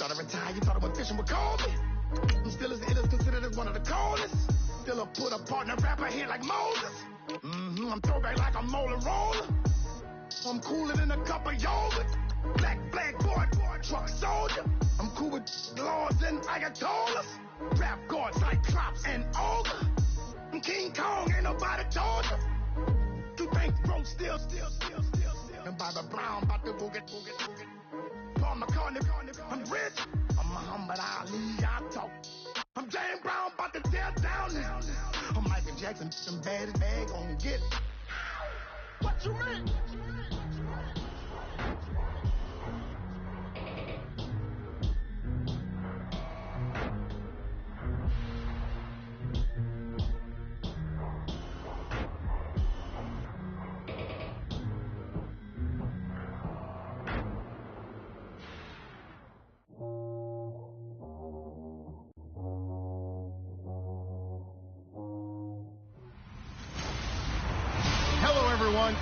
thought I retired, you thought I went fishing with Kobe. I'm still as ill as considered as one of the coldest. Still a put a partner rapper here like Moses. I'm throwback like a molar roller. I'm cooler than a cup of yogurt. Black boy, truck soldier. I'm cool with lords and ayatollahs. Rap gods like Cyclops and Ogre. I'm King Kong, ain't nobody told you. You think bro still. And Bobby Brown about to go get. Paul McCartney, I'm rich. I'm Muhammad Ali, I talk. I'm James Brown, about to tear down now. I'm Michael Jackson, some bad gonna get. What you mean?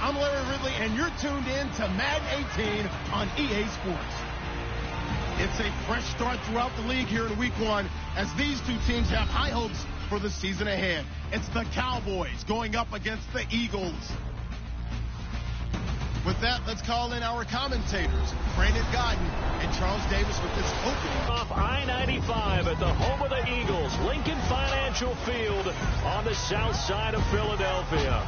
I'm Larry Ridley, and you're tuned in to Madden 18 on EA Sports. It's a fresh start throughout the league here in Week 1 as these two teams have high hopes for the season ahead. It's the Cowboys going up against the Eagles. With that, let's call in our commentators, Brandon Godden and Charles Davis with this opening. Off I-95 at the home of the Eagles, Lincoln Financial Field on the south side of Philadelphia.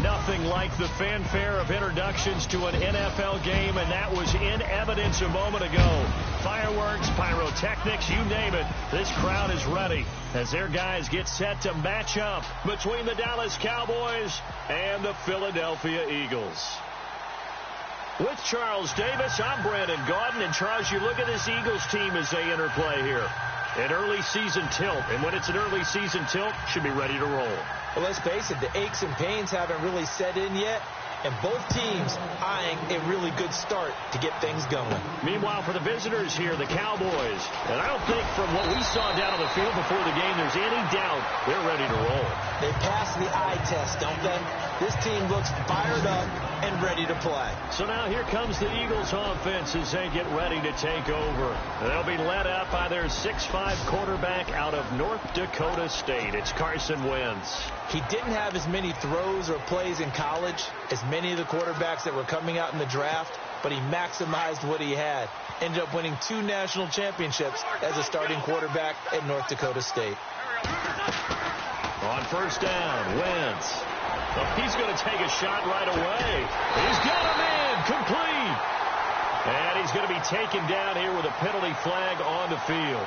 Nothing like the fanfare of introductions to an NFL game, and that was in evidence a moment ago. Fireworks, pyrotechnics, you name it. This crowd is ready as their guys get set to match up between the Dallas Cowboys and the Philadelphia Eagles. With Charles Davis, I'm Brandon Gaudin. And Charles, you look at this Eagles team as they interplay here. An early season tilt, and when it's an early season tilt, should be ready to roll. Well, let's face it, the aches and pains haven't really set in yet, and both teams eyeing a really good start to get things going. Meanwhile, for the visitors here, the Cowboys, and I don't think from what we saw down on the field before the game, there's any doubt they're ready to roll. They passed the eye test, don't they? This team looks fired up and ready to play. So now here comes the Eagles offense as they get ready to take over. They'll be led out by their 6'5" quarterback out of North Dakota State. It's Carson Wentz. He didn't have as many throws or plays in college as many of the quarterbacks that were coming out in the draft, but he maximized what he had. Ended up winning 2 national championships as a starting quarterback at North Dakota State. On first down, Wentz. Oh, he's going to take a shot right away. He's got him in, complete. And he's going to be taken down here with a penalty flag on the field.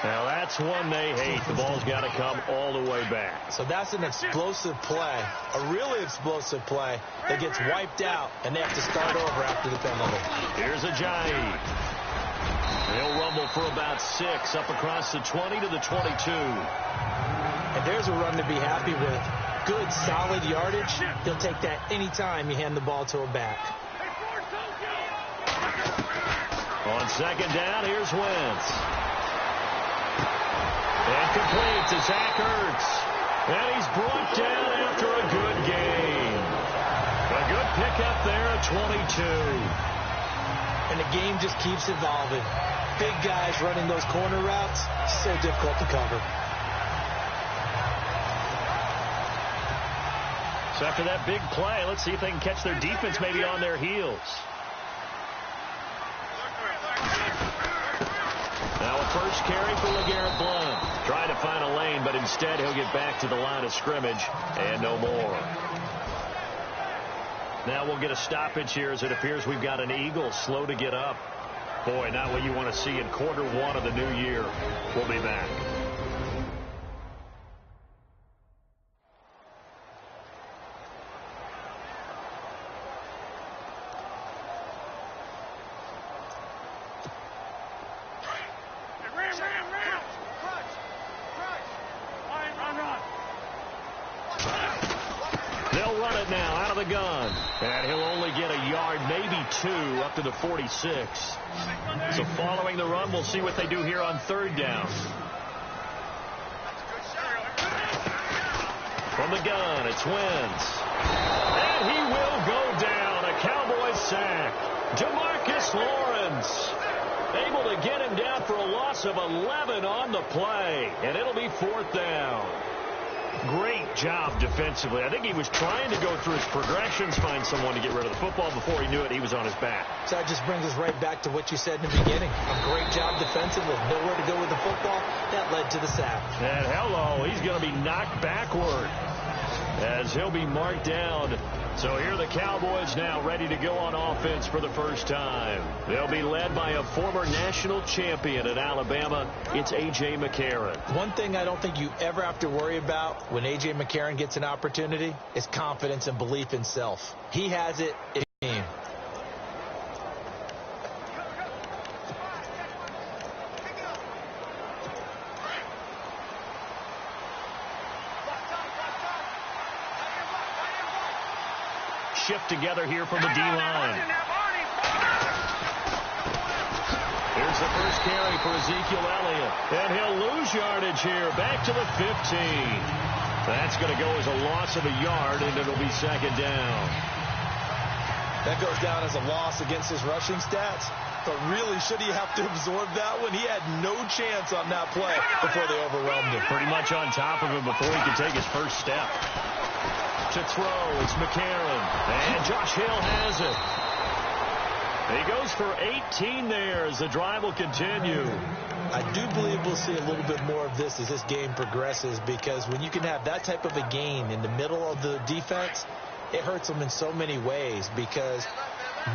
Now that's one they hate. The ball's got to come all the way back. So that's an explosive play, a really explosive play that gets wiped out, and they have to start over after the penalty. Here's Ajayi. They'll rumble for about 6 up across the 20 to the 22. And there's a run to be happy with. Good, solid yardage. He'll take that anytime you hand the ball to a back. On second down, here's Wentz. And complete to Zach Ertz. And he's brought down after a good game. A good pickup there at 22. And the game just keeps evolving. Big guys running those corner routes, so difficult to cover. So after that big play, let's see if they can catch their defense maybe on their heels. Now a first carry for LeGarrette Blount. Trying to find a lane, but instead he'll get back to the line of scrimmage and no more. Now we'll get a stoppage here as it appears we've got an Eagle slow to get up. Boy, not what you want to see in quarter 1 of the new year. We'll be back. They'll run it now out of the gun. And he'll only get a yard, maybe 2, up to the 46. So following the run, we'll see what they do here on third down. From the gun, it's Wentz. And he will go down. A Cowboys sack. Demarcus Lawrence able to get him down for a loss of 11 on the play. And it'll be 4th down. Great job defensively. I think he was trying to go through his progressions, find someone to get rid of the football. Before he knew it, he was on his back. So that just brings us right back to what you said in the beginning. A great job defensively. Nowhere to go with the football. That led to the sack. And hello, he's going to be knocked backward as he'll be marked down. So here are the Cowboys now ready to go on offense for the first time. They'll be led by a former national champion at Alabama. It's A.J. McCarron. One thing I don't think you ever have to worry about when A.J. McCarron gets an opportunity is confidence and belief in self. He has it in his team. Shift together here from the D-line. Here's the first carry for Ezekiel Elliott. And he'll lose yardage here. Back to the 15. That's going to go as a loss of a yard, and it'll be 2nd down. That goes down as a loss against his rushing stats. But really, should he have to absorb that one? He had no chance on that play before they overwhelmed him. Pretty much on top of him before he could take his first step. To throw, it's McCarron. And Josh Hill has it. He goes for 18 there as the drive will continue. I do believe we'll see a little bit more of this as this game progresses, because when you can have that type of a gain in the middle of the defense, it hurts them in so many ways, because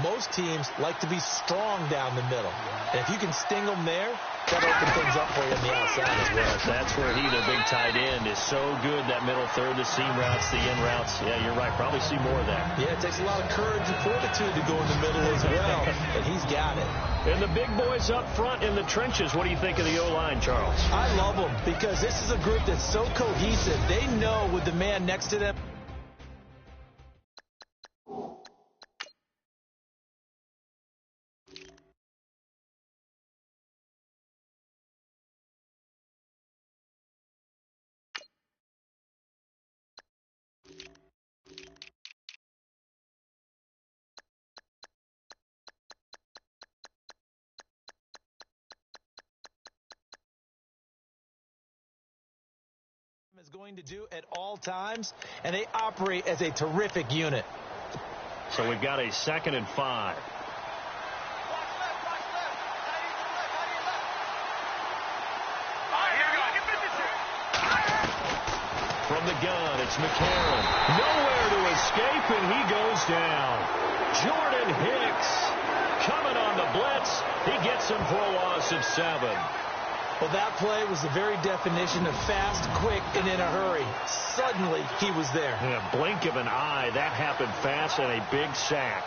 most teams like to be strong down the middle. And if you can sting them there, that'll open things up for you on the outside as well. That's where he, the big tight end, is so good. That middle third, the seam routes, the in routes. Yeah, you're right. Probably see more of that. Yeah, it takes a lot of courage and fortitude to go in the middle as well. And he's got it. And the big boys up front in the trenches. What do you think of the O-line, Charles? I love them because this is a group that's so cohesive. They know with the man next to them. Is going to do at all times, and they operate as a terrific unit. So we've got a 2nd and 5. From the gun, it's McCarron. Nowhere to escape, and he goes down. Jordan Hicks coming on the blitz. He gets him for a loss of 7. Well, that play was the very definition of fast, quick, and in a hurry. Suddenly, he was there. In a blink of an eye, that happened fast, and a big sack.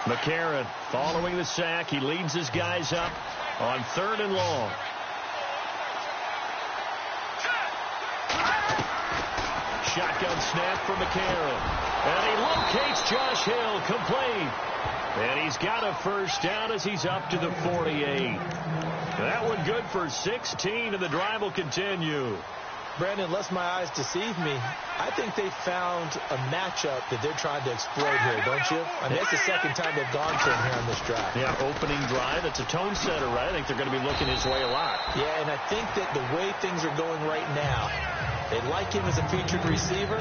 McCarron following the sack. He leads his guys up on 3rd and long. Shotgun snap for McCarron. And he locates Josh Hill, complete. And he's got a first down as he's up to the 48. That one good for 16, and the drive will continue. Brandon, unless my eyes deceive me, I think they found a matchup that they're trying to exploit here, don't you? I mean, it's the 2nd time they've gone to him here on this drive. Yeah, opening drive. It's a tone setter, right? I think they're going to be looking his way a lot. Yeah, and I think that the way things are going right now, they like him as a featured receiver.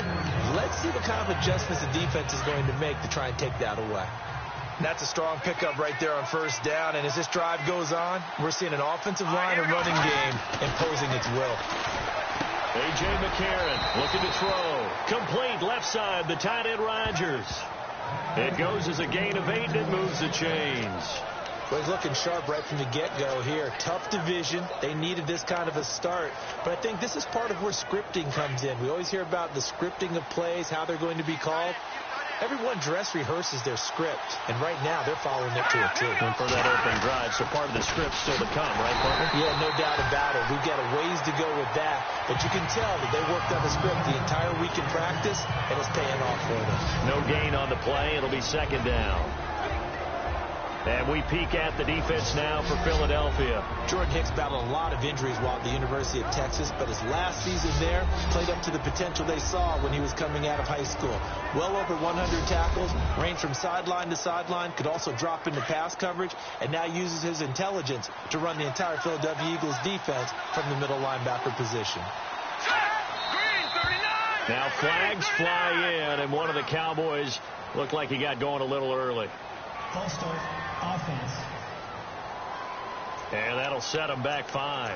Let's see what kind of adjustments the defense is going to make to try and take that away. That's a strong pickup right there on 1st down. And as this drive goes on, we're seeing an offensive line and running game imposing its will. A.J. McCarron looking to throw. Complete left side, the tight end Rodgers. It goes as a gain of 8, and it moves the chains. Well, he's looking sharp right from the get-go here. Tough division. They needed this kind of a start. But I think this is part of where scripting comes in. We always hear about the scripting of plays, how they're going to be called. Everyone dress rehearses their script, and right now they're following it to a T. And for that opening drive, so part of the script still to come, right, partner? Yeah, no doubt about it. We've got a ways to go with that, but you can tell that they worked on the script the entire week in practice, and it's paying off for them. No gain on the play. It'll be 2nd down. And we peek at the defense now for Philadelphia. Jordan Hicks battled a lot of injuries while at the University of Texas, but his last season there played up to the potential they saw when he was coming out of high school. Well over 100 tackles, ranged from sideline to sideline, could also drop into pass coverage, and now uses his intelligence to run the entire Philadelphia Eagles defense from the middle linebacker position. Now flags fly in, and one of the Cowboys looked like he got going a little early. False start, offense. And that'll set him back 5.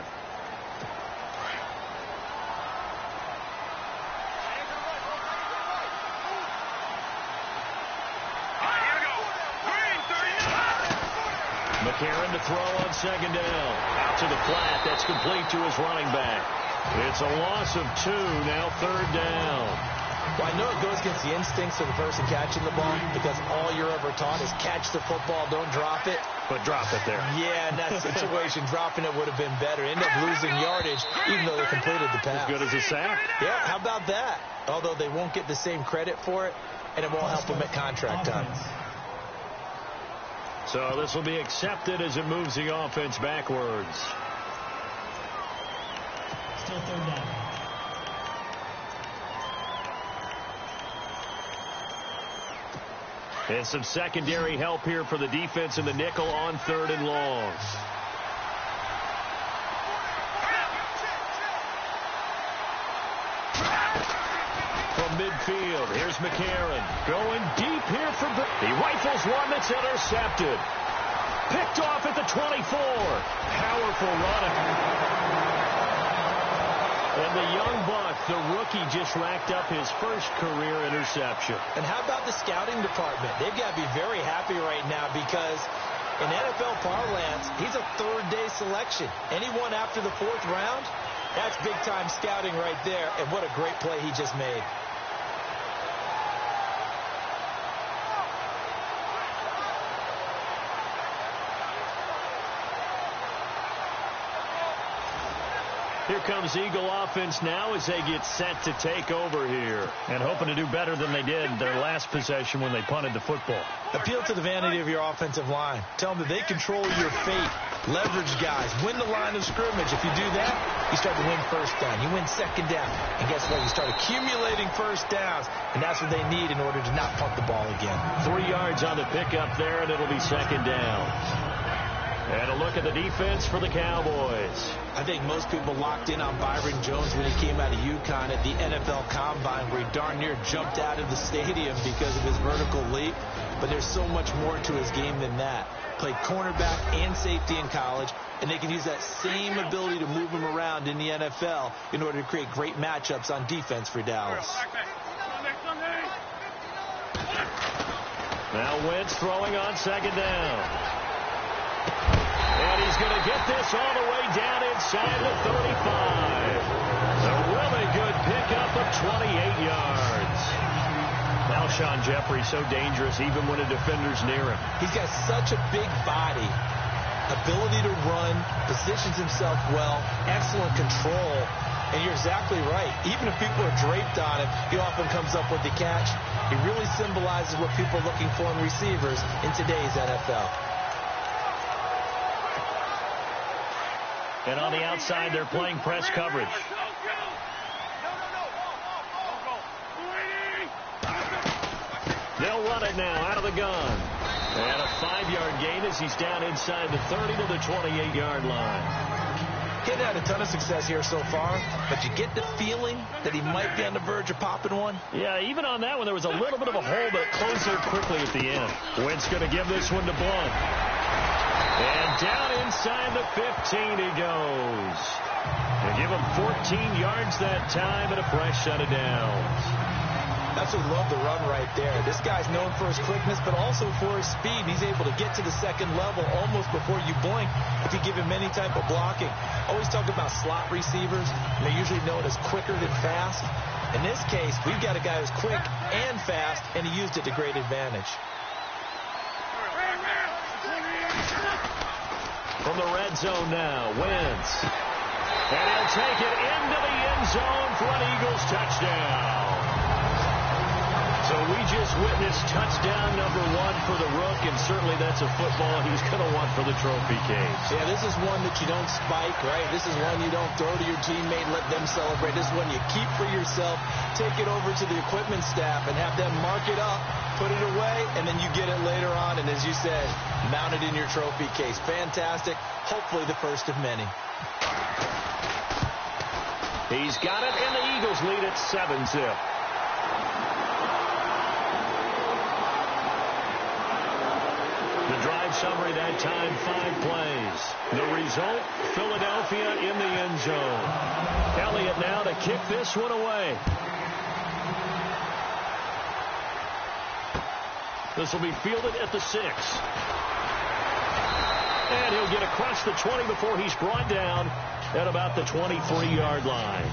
McCarron to throw on second down. Out to the flat. That's complete to his running back. It's a loss of 2. Now third down. Well, I know it goes against the instincts of the person catching the ball because all you're ever taught is catch the football, don't drop it. But drop it there. Yeah, in that situation, dropping it would have been better. End up losing yardage even though they completed the pass. As good as a sack. Yeah, how about that? Although they won't get the same credit for it, and it won't help them at contract time. So this will be accepted as it moves the offense backwards. Still third down. And some secondary help here for the defense in the nickel on 3rd and long. From midfield, here's McCarron. Going deep here for he rifles one that's intercepted. Picked off at the 24. Powerful running. And the young buck, the rookie, just racked up his first career interception. And how about the scouting department? They've got to be very happy right now because in NFL parlance, he's a third-day selection. Anyone after the 4th round, that's big-time scouting right there. And what a great play he just made. Here comes Eagle offense now as they get set to take over here. And hoping to do better than they did their last possession when they punted the football. Appeal to the vanity of your offensive line. Tell them that they control your fate. Leverage guys. Win the line of scrimmage. If you do that, you start to win first down. You win second down. And guess what? You start accumulating first downs. And that's what they need in order to not punt the ball again. 3 yards on the pickup there, and it'll be second down. And a look at the defense for the Cowboys. I think most people locked in on Byron Jones when he came out of UConn at the NFL Combine, where he darn near jumped out of the stadium because of his vertical leap. But there's so much more to his game than that. Played cornerback and safety in college, and they can use that same ability to move him around in the NFL in order to create great matchups on defense for Dallas. Now Wentz throwing on second down. And he's going to get this all the way down inside the 35. A really good pickup of 28 yards. Alshon Jeffrey so dangerous even when a defender's near him. He's got such a big body, ability to run, positions himself well, excellent control. And you're exactly right. Even if people are draped on him, he often comes up with the catch. He really symbolizes what people are looking for in receivers in today's NFL. And on the outside, they're playing press coverage. They'll run it now out of the gun. And a 5-yard gain as he's down inside the 30 to the 28-yard line. He hadn't had a ton of success here so far, but you get the feeling that he might be on the verge of popping one. Yeah, even on that one, there was a little bit of a hole, but it closed there quickly at the end. Wentz going to give this one to Blunt. And down inside the 15 he goes. They give him 14 yards that time and a fresh set of downs. That's what we love the run right there. This guy's known for his quickness, but also for his speed. He's able to get to the second level almost before you blink if you give him any type of blocking. Always talk about slot receivers, and they're usually known as quicker than fast. In this case, we've got a guy who's quick and fast, and he used it to great advantage. From the red zone now, Wentz. And he'll take it into the end zone for an Eagles touchdown. So we just witnessed touchdown number 1 for the Rook, and certainly that's a football he's going to want for the trophy case. Yeah, this is one that you don't spike, right? This is one you don't throw to your teammate, let them celebrate. This is one you keep for yourself, take it over to the equipment staff, and have them mark it up, put it away, and then you get it later on, and as you said, mount it in your trophy case. Fantastic. Hopefully the first of many. He's got it, and the Eagles lead at 7-zip. The drive summary that time, 5 plays. The result, Philadelphia in the end zone. Elliott now to kick this one away. This will be fielded at the 6. And he'll get across the 20 before he's brought down at about the 23-yard line.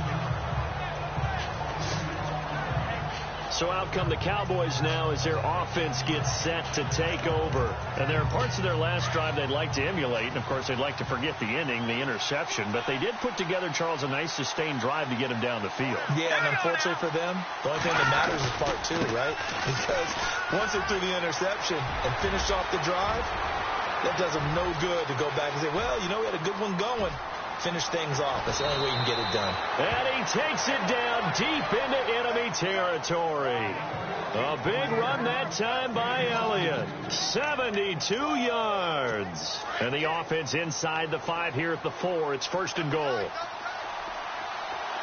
So out come the Cowboys now as their offense gets set to take over. And there are parts of their last drive they'd like to emulate. And, of course, they'd like to forget the ending, the interception. But they did put together, Charles, a nice sustained drive to get him down the field. Yeah, and unfortunately for them, the only thing that matters is part 2, right? Because once they threw the interception and finished off the drive, that does them no good to go back and say, well, you know, we had a good one going. Finish things off. That's the only way you can get it done. And he takes it down deep into enemy territory. A big run that time by Elliott. 72 yards. And the offense inside the 5 here at the 4. It's 1st and goal.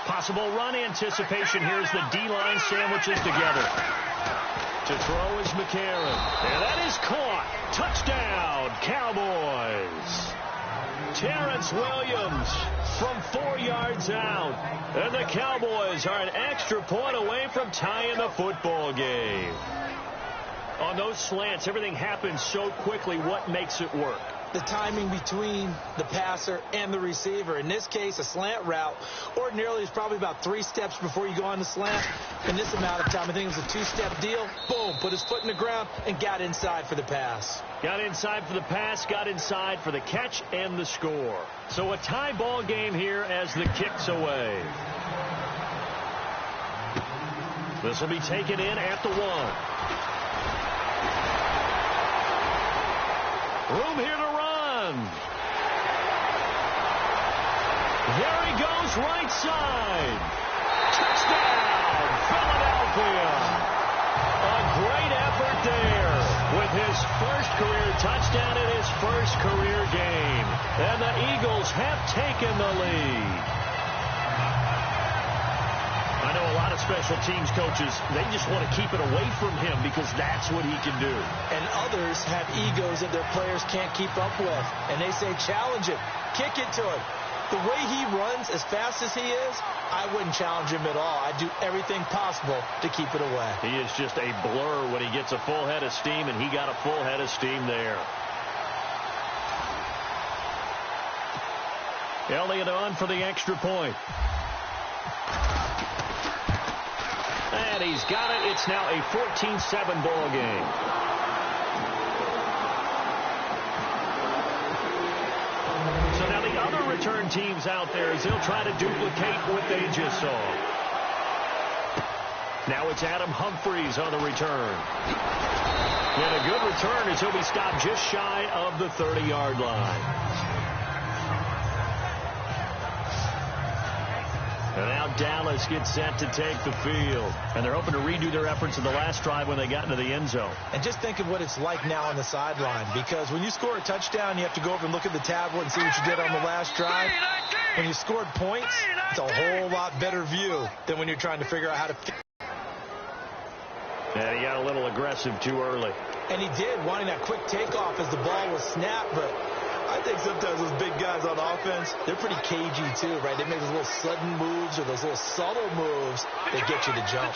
Possible run anticipation. Here's the D-line sandwiches together. To throw is McCarron. And that is caught. Touchdown, Cowboys. Terrence Williams from 4 yards out. And the Cowboys are an extra point away from tying the football game. On those slants, everything happens so quickly. What makes it work? The timing between the passer and the receiver. In this case, a slant route ordinarily is probably about 3 steps before you go on the slant. In this amount of time, I think it was a 2-step deal. Boom, put his foot in the ground and got inside for the pass. Got inside for the pass, got inside for the catch and the score. So a tie ball game here as the kick's away. This will be taken in at the 1. Room here to run. There he goes, right side. Touchdown, Philadelphia. A great effort there with his first career touchdown in his first career game. And the Eagles have taken the lead. I know a lot of special teams coaches, they just want to keep it away from him because that's what he can do. And others have egos that their players can't keep up with. And they say, challenge him, kick it to him. The way he runs, as fast as he is, I wouldn't challenge him at all. I'd do everything possible to keep it away. He is just a blur when he gets a full head of steam, and he got a full head of steam there. Elliott on for the extra point. And he's got it. It's now a 14-7 ball game. So now the other return teams out there as they'll try to duplicate what they just saw. Now it's Adam Humphries on the return. And a good return as he'll be stopped just shy of the 30-yard line. And now Dallas gets set to take the field. And they're hoping to redo their efforts in the last drive when they got into the end zone. And just think of what it's like now on the sideline. Because when you score a touchdown, you have to go over and look at the tablet and see what you did on the last drive. When you scored points, it's a whole lot better view than when you're trying to figure out how to... And he got a little aggressive too early. And he did, wanting that quick takeoff as the ball was snapped, but... I think sometimes those big guys on offense, they're pretty cagey too, right? They make those little sudden moves or those little subtle moves that get you to jump.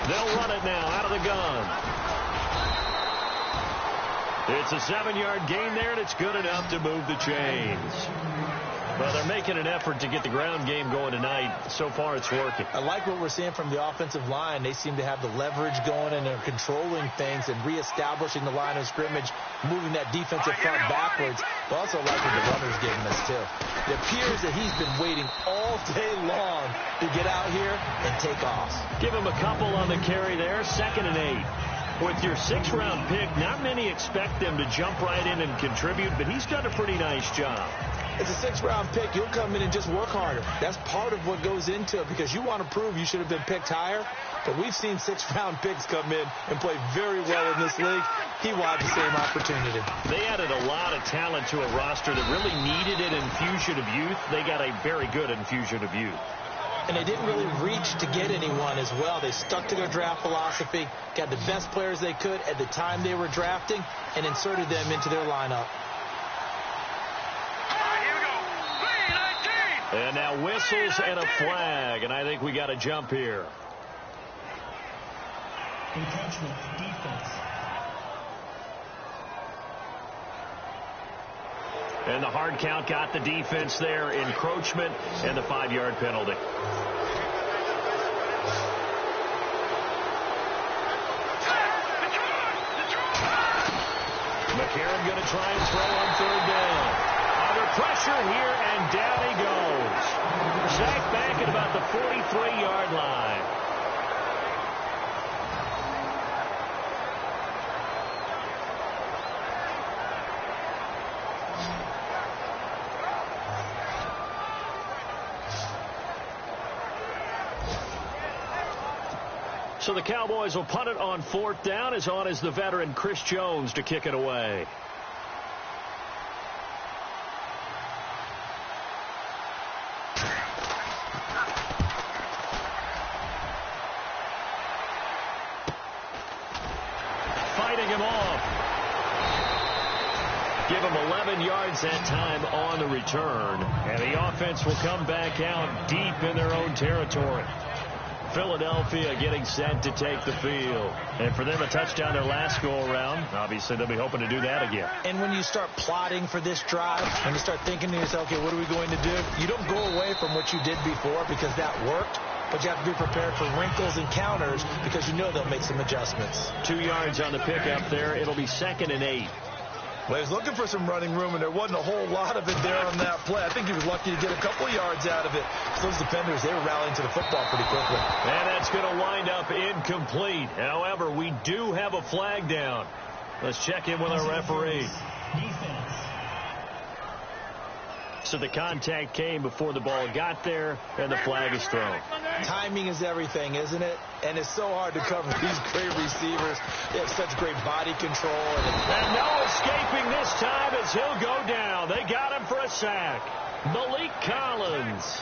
They'll run it now out of the gun. It's a 7-yard gain there, and it's good enough to move the chains. Well, they're making an effort to get the ground game going tonight. So far, it's working. I like what we're seeing from the offensive line. They seem to have the leverage going, and they're controlling things and reestablishing the line of scrimmage, moving that defensive front backwards. But also like what the runner's giving us, too. It appears that he's been waiting all day long to get out here and take off. Give him a couple on the carry there. 2nd and 8. With your 6th-round pick, not many expect them to jump right in and contribute, but he's done a pretty nice job. It's a 6th-round pick. You'll come in and just work harder. That's part of what goes into it, because you want to prove you should have been picked higher. But we've seen 6th-round picks come in and play very well in this league. He will have the same opportunity. They added a lot of talent to a roster that really needed an infusion of youth. They got a very good infusion of youth. And they didn't really reach to get anyone as well. They stuck to their draft philosophy, got the best players they could at the time they were drafting, and inserted them into their lineup. And now whistles and a flag, and I think we got a jump here. Encroachment, defense. And the hard count got the defense there. Encroachment and the 5-yard penalty. McCarron going to try and throw on 3rd down. Under pressure here, and down he goes. Sacked back at about the 43-yard line. So the Cowboys will punt it on 4th down. As on is the veteran Chris Jones to kick it away. Fighting him off. Give him 11 yards that time on the return. And the offense will come back out deep in their own territory. Philadelphia getting set to take the field. And for them, a touchdown their last go-around. Obviously, they'll be hoping to do that again. And when you start plotting for this drive, when you start thinking to yourself, okay, what are we going to do? You don't go away from what you did before because that worked. But you have to be prepared for wrinkles and counters because you know they'll make some adjustments. 2 yards on the pickup there. It'll be 2nd and 8. Well, he was looking for some running room, and there wasn't a whole lot of it there on that play. I think he was lucky to get a couple of yards out of it. So those defenders, they were rallying to the football pretty quickly. And that's going to wind up incomplete. However, we do have a flag down. Let's check in with our referee. Defense. So the contact came before the ball got there, and the flag is thrown. Timing is everything, isn't it? And it's so hard to cover these great receivers. They have such great body control. And no escaping this time as he'll go down. They got him for a sack. Malik Collins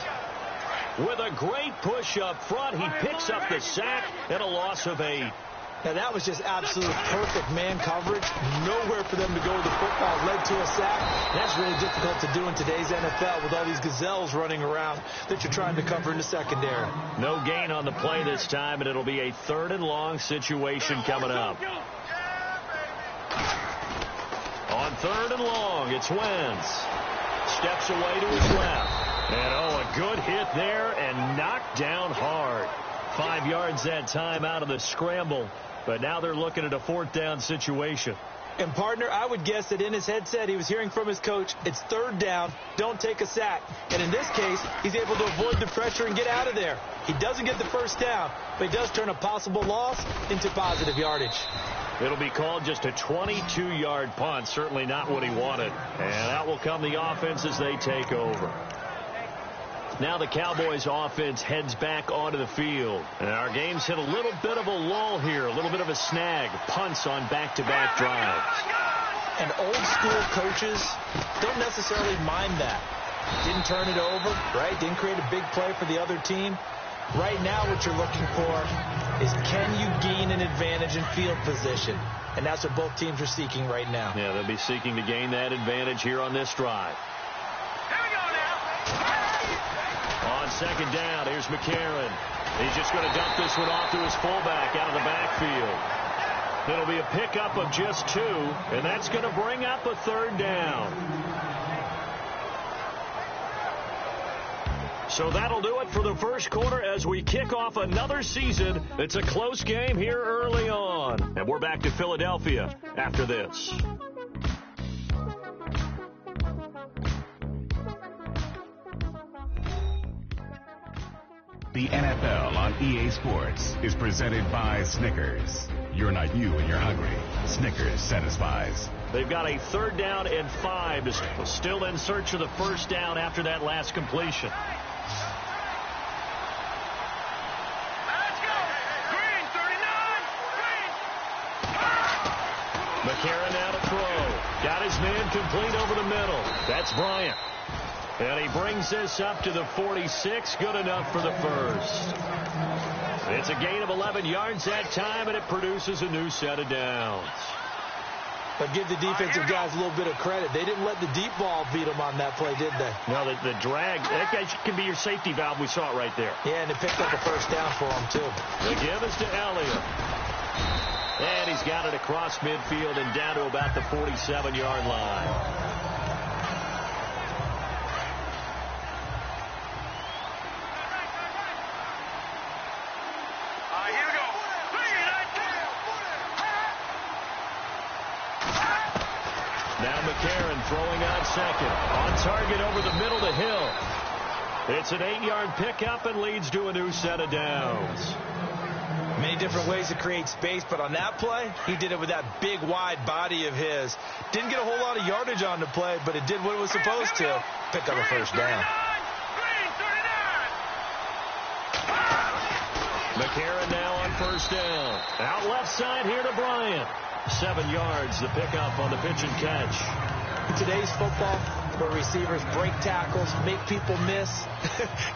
with a great push up front. He picks up the sack and a loss of 8. Now, that was just absolute perfect man coverage. Nowhere for them to go with the football. Led to a sack. That's really difficult to do in today's NFL with all these gazelles running around that you're trying to cover in the secondary. No gain on the play this time, and it'll be a 3rd and long situation coming up. On 3rd and long, it's Wentz. Steps away to his left. And, a good hit there and knocked down hard. 5 yards that time out of the scramble. But now they're looking at a 4th down situation. And, partner, I would guess that in his headset he was hearing from his coach, it's 3rd down, don't take a sack. And in this case, he's able to avoid the pressure and get out of there. He doesn't get the 1st down, but he does turn a possible loss into positive yardage. It'll be called just a 22-yard punt. Certainly not what he wanted. And out will come the offense as they take over. Now the Cowboys offense heads back onto the field. And our game's hit a little bit of a lull here, a little bit of a snag. Punts on back-to-back drives. And old-school coaches don't necessarily mind that. Didn't turn it over, right? Didn't create a big play for the other team. Right now what you're looking for is can you gain an advantage in field position? And that's what both teams are seeking right now. Yeah, they'll be seeking to gain that advantage here on this drive. On 2nd down, here's McCarron. He's just going to dump this one off to his fullback out of the backfield. It'll be a pickup of just 2, and that's going to bring up a 3rd down. So that'll do it for the first quarter as we kick off another season. It's a close game here early on. And we're back to Philadelphia after this. The NFL on EA Sports is presented by Snickers. You're not you when you're hungry. Snickers satisfies. They've got a 3rd down and 5. Still in search of the first down after that last completion. Let's go. Green, 39. Green. McCarron now to throw. Got his man complete over the middle. That's Bryant. And he brings this up to the 46. Good enough for the first. It's a gain of 11 yards that time, and it produces a new set of downs. But give the defensive guys a little bit of credit. They didn't let the deep ball beat them on that play, did they? No, the drag, that can be your safety valve. We saw it right there. Yeah, and it picked up a first down for them, too. The give is to Elliott. And he's got it across midfield and down to about the 47-yard line. Now McCarron throwing on second. On target over the middle to Hill. It's an 8-yard pickup and leads to a new set of downs. Many different ways to create space, but on that play, he did it with that big, wide body of his. Didn't get a whole lot of yardage on the play, but it did what it was supposed to. Pick up a first down. McCarron now on first down. Out left side here to Bryant. 7 yards, the pickup on the pitch and catch. In today's football, where receivers break tackles, make people miss,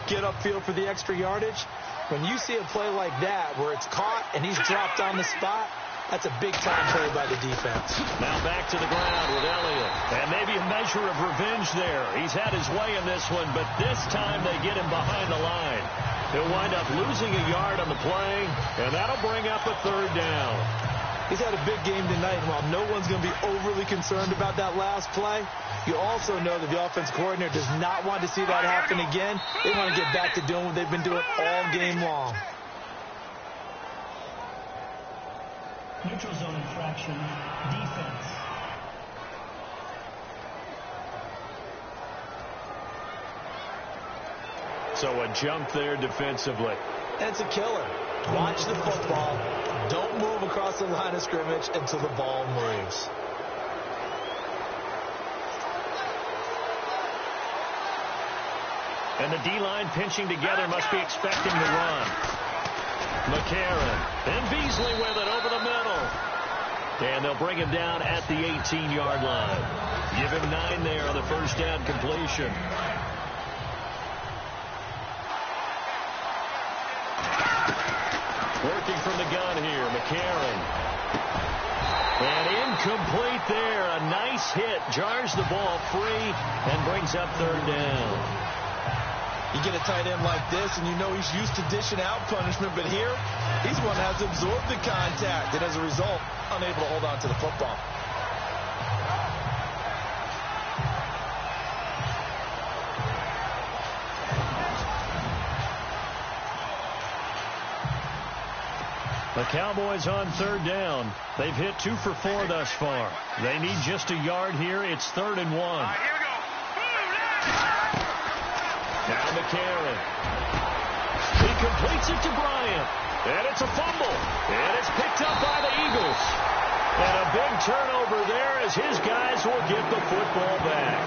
get upfield for the extra yardage, when you see a play like that where it's caught and he's dropped on the spot, that's a big-time play by the defense. Now back to the ground with Elliott. And maybe a measure of revenge there. He's had his way in this one, but this time they get him behind the line. He'll wind up losing a yard on the play, and that'll bring up a 3rd down. He's had a big game tonight, and while no one's going to be overly concerned about that last play, you also know that the offense coordinator does not want to see that happen again. They want to get back to doing what they've been doing all game long. Neutral zone infraction, defense. So a jump there defensively. That's a killer. Watch the football. Don't move across the line of scrimmage until the ball moves. And the D-line pinching together must be expecting the run. McCarron. And Beasley with it over the middle. And they'll bring him down at the 18-yard line. Give him 9 there on the first down completion. Working from the gun here, McCarron. And incomplete there. A nice hit. Jars the ball free and brings up 3rd down. You get a tight end like this, and you know he's used to dishing out punishment, but here, he's one that has absorbed the contact, and as a result, unable to hold on to the football. The Cowboys on 3rd down. They've hit 2 for 4 thus far. They need just a yard here. It's 3rd and 1. Now McCarron. He completes it to Bryant. And it's a fumble. And it's picked up by the Eagles. And a big turnover there as his guys will get the football back.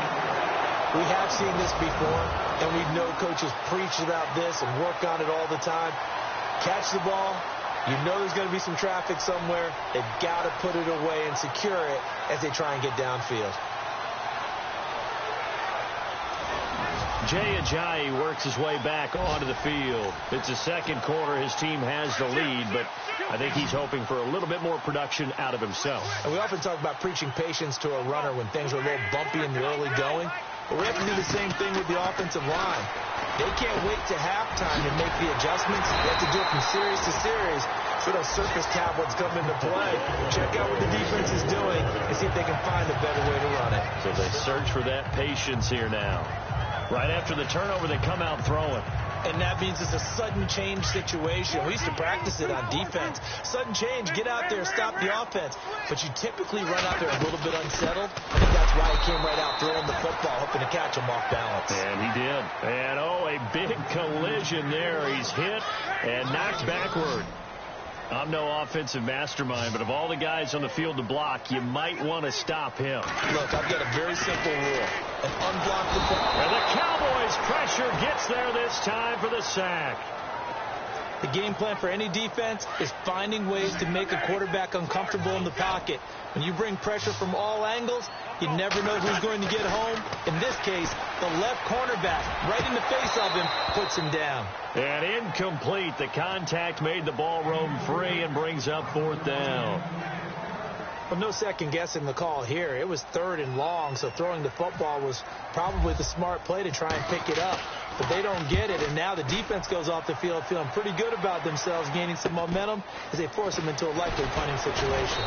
We have seen this before, and we know coaches preach about this and work on it all the time. Catch the ball. You know there's going to be some traffic somewhere. They've got to put it away and secure it as they try and get downfield. Jay Ajayi works his way back onto the field. It's the second quarter. His team has the lead, but I think he's hoping for a little bit more production out of himself. And we often talk about preaching patience to a runner when things are a little bumpy in the early going. But we have to do the same thing with the offensive line. They can't wait to halftime to make the adjustments. They have to do it from series to series. So those surface tablets come into play. Check out what the defense is doing and see if they can find a better way to run it. So they search for that patience here now. Right after the turnover, they come out throwing. And that means it's a sudden change situation. We used to practice it on defense. Sudden change, get out there, stop the offense. But you typically run out there a little bit unsettled. I think that's why he came right out throwing the football, hoping to catch him off balance. And he did. And, a big collision there. He's hit and knocked backward. I'm no offensive mastermind, but of all the guys on the field to block, you might want to stop him. Look, I've got a very simple rule. An unblocked defender. And the Cowboys' pressure gets there this time for the sack. The game plan for any defense is finding ways to make a quarterback uncomfortable in the pocket. When you bring pressure from all angles, you never know who's going to get home. In this case, the left cornerback, right in the face of him, puts him down. And incomplete. The contact made the ball roam free and brings up 4th down. Well, no second guessing the call here. It was 3rd and long, so throwing the football was probably the smart play to try and pick it up. But they don't get it, and now the defense goes off the field feeling pretty good about themselves, gaining some momentum as they force them into a likely punting situation.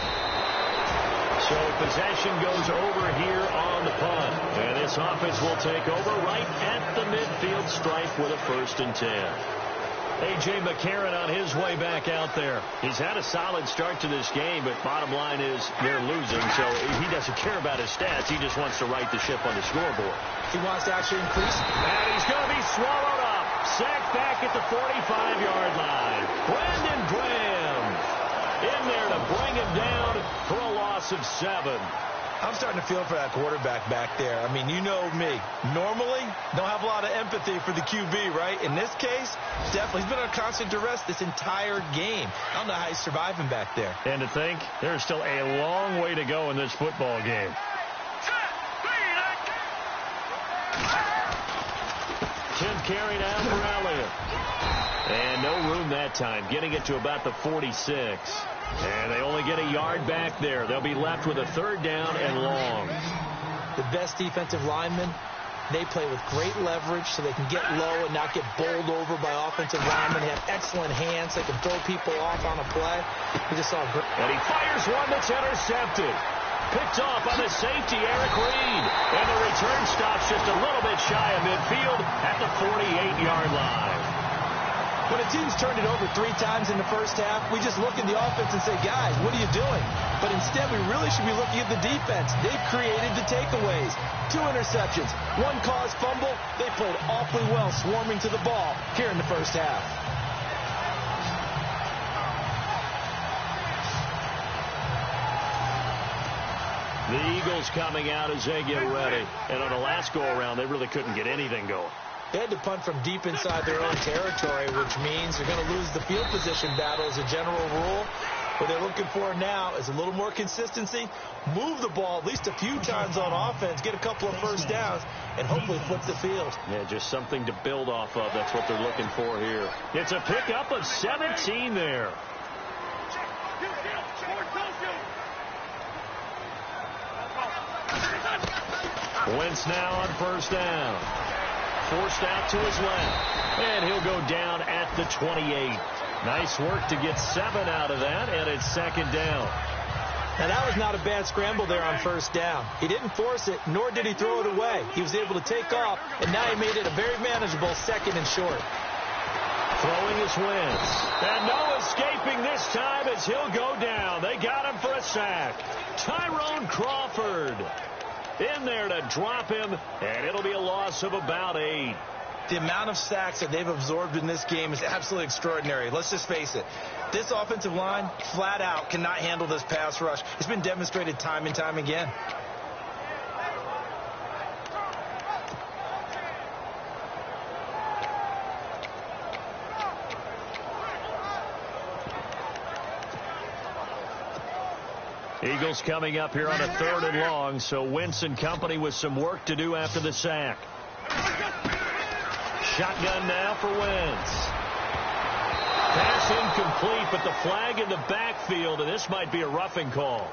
So possession goes over here on the punt. And this offense will take over right at the midfield stripe with a 1st and 10. A.J. McCarron on his way back out there. He's had a solid start to this game, but bottom line is they're losing, so he doesn't care about his stats. He just wants to right the ship on the scoreboard. He wants to actually increase. And he's going to be swallowed up. Sacked back at the 45-yard line. Brandon Graham in there to bring him down for a loss of 7. I'm starting to feel for that quarterback back there. I mean, you know me. Normally, don't have a lot of empathy for the QB, right? In this case, definitely. He's been under constant duress this entire game. I don't know how he's surviving back there. And to think, there's still a long way to go in this football game. Tenth carry down for Elliott. And no room that time, getting it to about the 46. And they only get a yard back there. They'll be left with a 3rd down and long. The best defensive linemen, they play with great leverage so they can get low and not get bowled over by offensive linemen. They have excellent hands. They can throw people off on a play. We just saw great. And he fires one that's intercepted. Picked off on the safety, Eric Reed. And the return stops just a little bit shy of midfield at the 48-yard line. When a team's turned it over 3 times in the first half, we just look at the offense and say, guys, what are you doing? But instead, we really should be looking at the defense. They've created the takeaways. 2 interceptions, 1 caused fumble. They played awfully well swarming to the ball here in the first half. The Eagles coming out as they get ready. And on the last go-around, they really couldn't get anything going. They had to punt from deep inside their own territory, which means they're going to lose the field position battle as a general rule. What they're looking for now is a little more consistency, move the ball at least a few times on offense, get a couple of first downs, and hopefully flip the field. Yeah, just something to build off of. That's what they're looking for here. It's a pickup of 17 there. Wentz now on 1st down. Forced out to his left. And he'll go down at the 28. Nice work to get 7 out of that, and it's 2nd down. Now, that was not a bad scramble there on 1st down. He didn't force it, nor did he throw it away. He was able to take off, and now he made it a very manageable 2nd and short. Throwing is Wentz. And no escaping this time as he'll go down. They got him for a sack. Tyrone Crawford in there to drop him, and it'll be a loss of about 8. The amount of sacks that they've absorbed in this game is absolutely extraordinary. Let's just face it. This offensive line, flat out, cannot handle this pass rush. It's been demonstrated time and time again. Eagles coming up here on a 3rd and long, so Wentz and company with some work to do after the sack. Shotgun now for Wentz. Pass incomplete, but the flag in the backfield, and this might be a roughing call.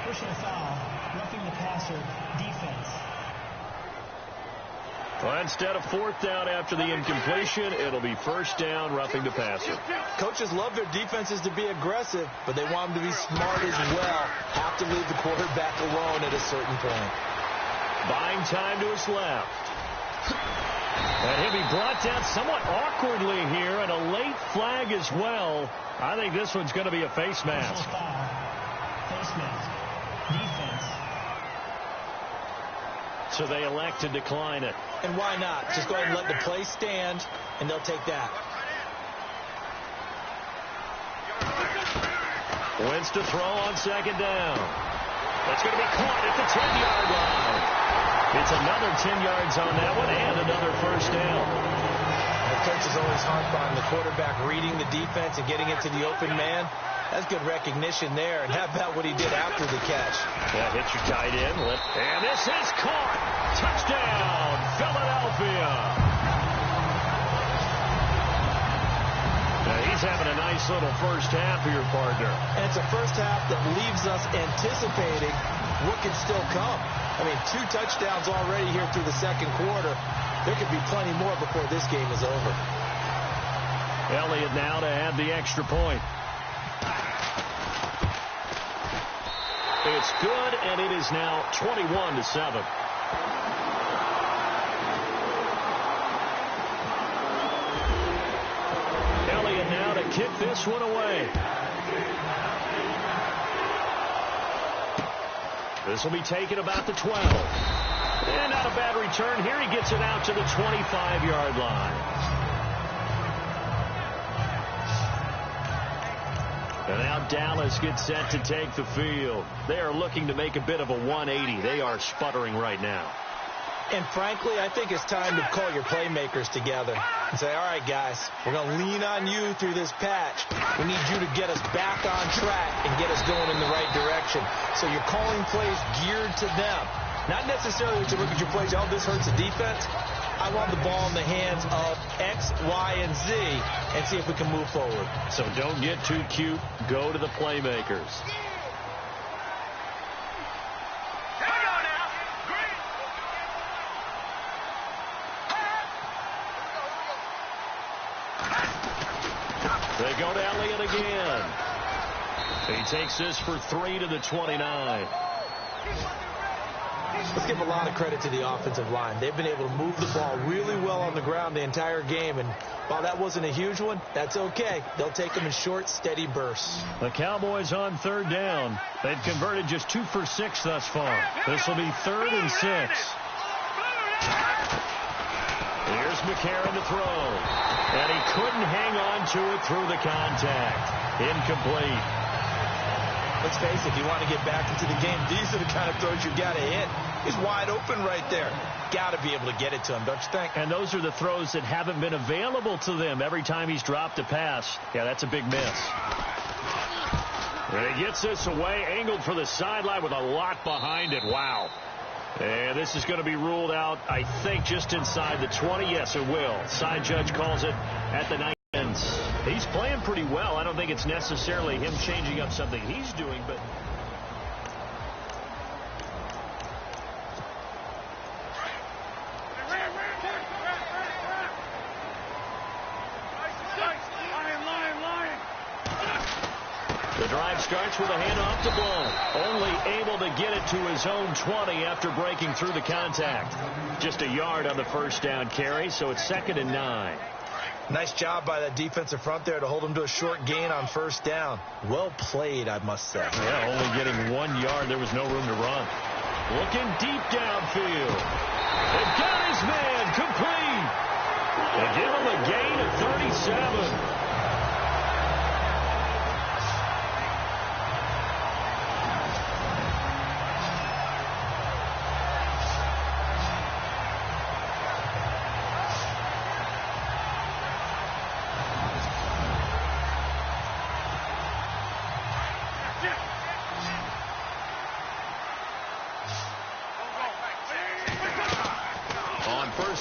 Pushing a foul, roughing the passer, defense. Well, instead of 4th down after the incompletion, it'll be 1st down, roughing the passer. Coaches love their defenses to be aggressive, but they want them to be smart as well. Have to leave the quarterback alone at a certain point. Buying time to his left. And he'll be brought down somewhat awkwardly here, and a late flag as well. I think this one's going to be a face mask. Face mask. Defense. So they elect to decline it. And why not? Just go ahead and let the play stand, and they'll take that. Wins to throw on second down. That's going to be caught at the 10-yard line. It's another 10 yards on that one and another first down. The coach is always harped on the quarterback reading the defense and getting it to the open man. That's good recognition there. And how about what he did after the catch? That hits your tight end. And this is caught. Touchdown, Philadelphia. He's having a nice little first half here, partner. And it's a first half that leaves us anticipating what can still come. I mean, 2 touchdowns already here through the second quarter. There could be plenty more before this game is over. Elliott now to add the extra point. It's good, and it is now 21-7. Elliott now to kick this one away. This will be taken about the 12. And not a bad return here. He gets it out to the 25-yard line. And now Dallas gets set to take the field. They are looking to make a bit of a 180. They are sputtering right now. And frankly, I think it's time to call your playmakers together and say, all right, guys, we're going to lean on you through this patch. We need you to get us back on track and get us going in the right direction. So you're calling plays geared to them. Not necessarily to look at your plays, oh, this hurts the defense. I want the ball in the hands of X, Y, and Z and see if we can move forward. So don't get too cute. Go to the playmakers. They go to Elliott again. He takes this for 3 to the 29. Let's give a lot of credit to the offensive line. They've been able to move the ball really well on the ground the entire game. And while that wasn't a huge one, that's okay. They'll take them in short, steady bursts. The Cowboys on third down. They've converted just 2 for 6 thus far. This will be 3rd and 6. Here's McCarron to throw. And he couldn't hang on to it through the contact. Incomplete. Let's face it, if you want to get back into the game, these are the kind of throws you got to hit. He's wide open right there. Got to be able to get it to him, don't you think? And those are the throws that haven't been available to them every time he's dropped a pass. Yeah, that's a big miss. And he gets this away, angled for the sideline with a lot behind it. Wow. And this is going to be ruled out, I think, just inside the 20. Yes, it will. Side judge calls it at the 9. He's playing pretty well. I don't think it's necessarily him changing up something he's doing, but the drive starts with a handoff to Blount. Only able to get it to his own 20 after breaking through the contact. Just a yard on the first down carry, so it's 2nd and 9. Nice job by that defensive front there to hold him to a short gain on first down. Well played, I must say. Yeah, only getting 1 yard. There was no room to run. Looking deep downfield. They've got his man complete. They give him a gain of 37.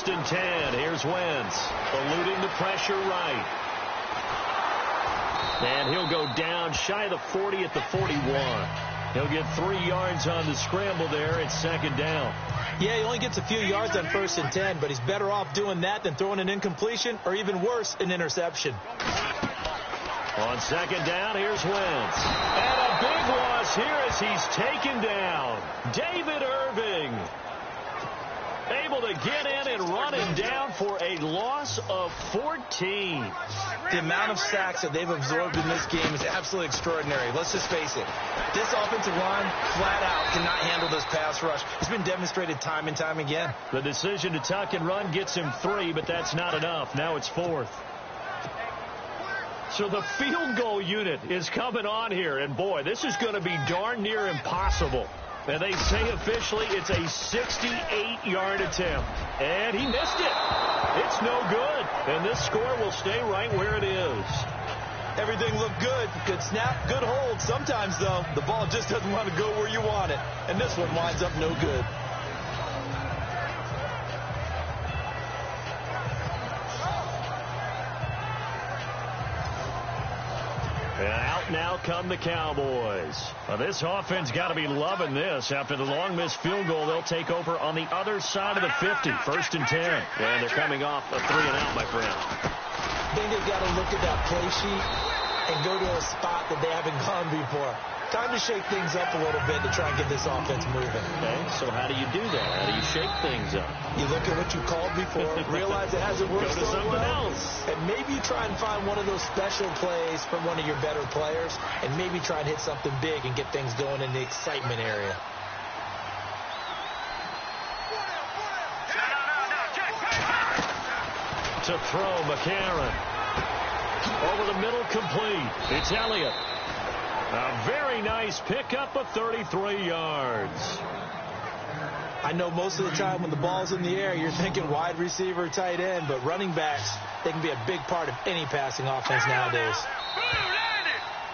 And 10. Here's Wentz eluding the pressure right. And he'll go down shy of the 40 at the 41. He'll get 3 yards on the scramble there. It's 2nd down. Yeah, he only gets a few yards on 1st and 10, but he's better off doing that than throwing an incompletion or even worse, an interception. On 2nd down, here's Wentz. And a big loss here as he's taken down. David Irving. Able to get in and run him down for a loss of 14. The amount of sacks that they've absorbed in this game is absolutely extraordinary. Let's just face it. This offensive line, flat out, cannot handle this pass rush. It's been demonstrated time and time again. The decision to tuck and run gets him 3, but that's not enough. Now it's 4th. So the field goal unit is coming on here, and boy, this is going to be darn near impossible. And they say officially it's a 68-yard attempt. And he missed it. It's no good. And this score will stay right where it is. Everything looked good. Good snap, good hold. Sometimes, though, the ball just doesn't want to go where you want it. And this one winds up no good. And out now come the Cowboys. Well, this offense got to be loving this. After the long missed field goal, they'll take over on the other side of the 50, 1st and 10. And they're coming off a 3-and-out, my friend. I think they've got to look at that play sheet and go to a spot that they haven't gone before. Time to shake things up a little bit to try and get this offense moving. Okay, so how do you do that? How do you shake things up? You look at what you called before, realize it hasn't worked Go to so something well, else. and maybe you try and find one of those special plays from one of your better players, and maybe try and hit something big and get things going in the excitement area. To throw, McCarron. Over the middle, complete. It's Elliott. A very nice pickup of 33 yards. I know most of the time when the ball's in the air, you're thinking wide receiver, tight end, but running backs, they can be a big part of any passing offense nowadays.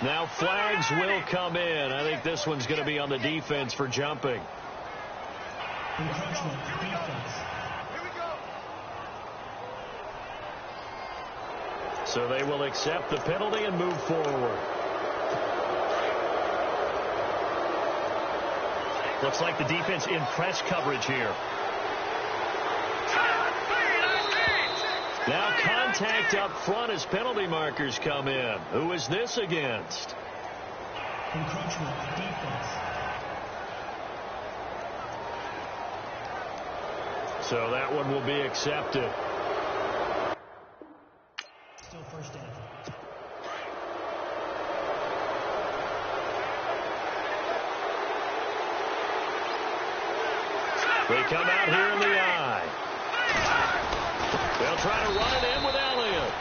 Now flags will come in. I think this one's going to be on the defense for jumping. Encroachment, defense. So they will accept the penalty and move forward. Looks like the defense in press coverage here. Now contact up front as penalty markers come in. Who is this against? Encroachment, defense. So that one will be accepted. Still 1st down. They come out here in the eye. They'll try to run it in with Elliott.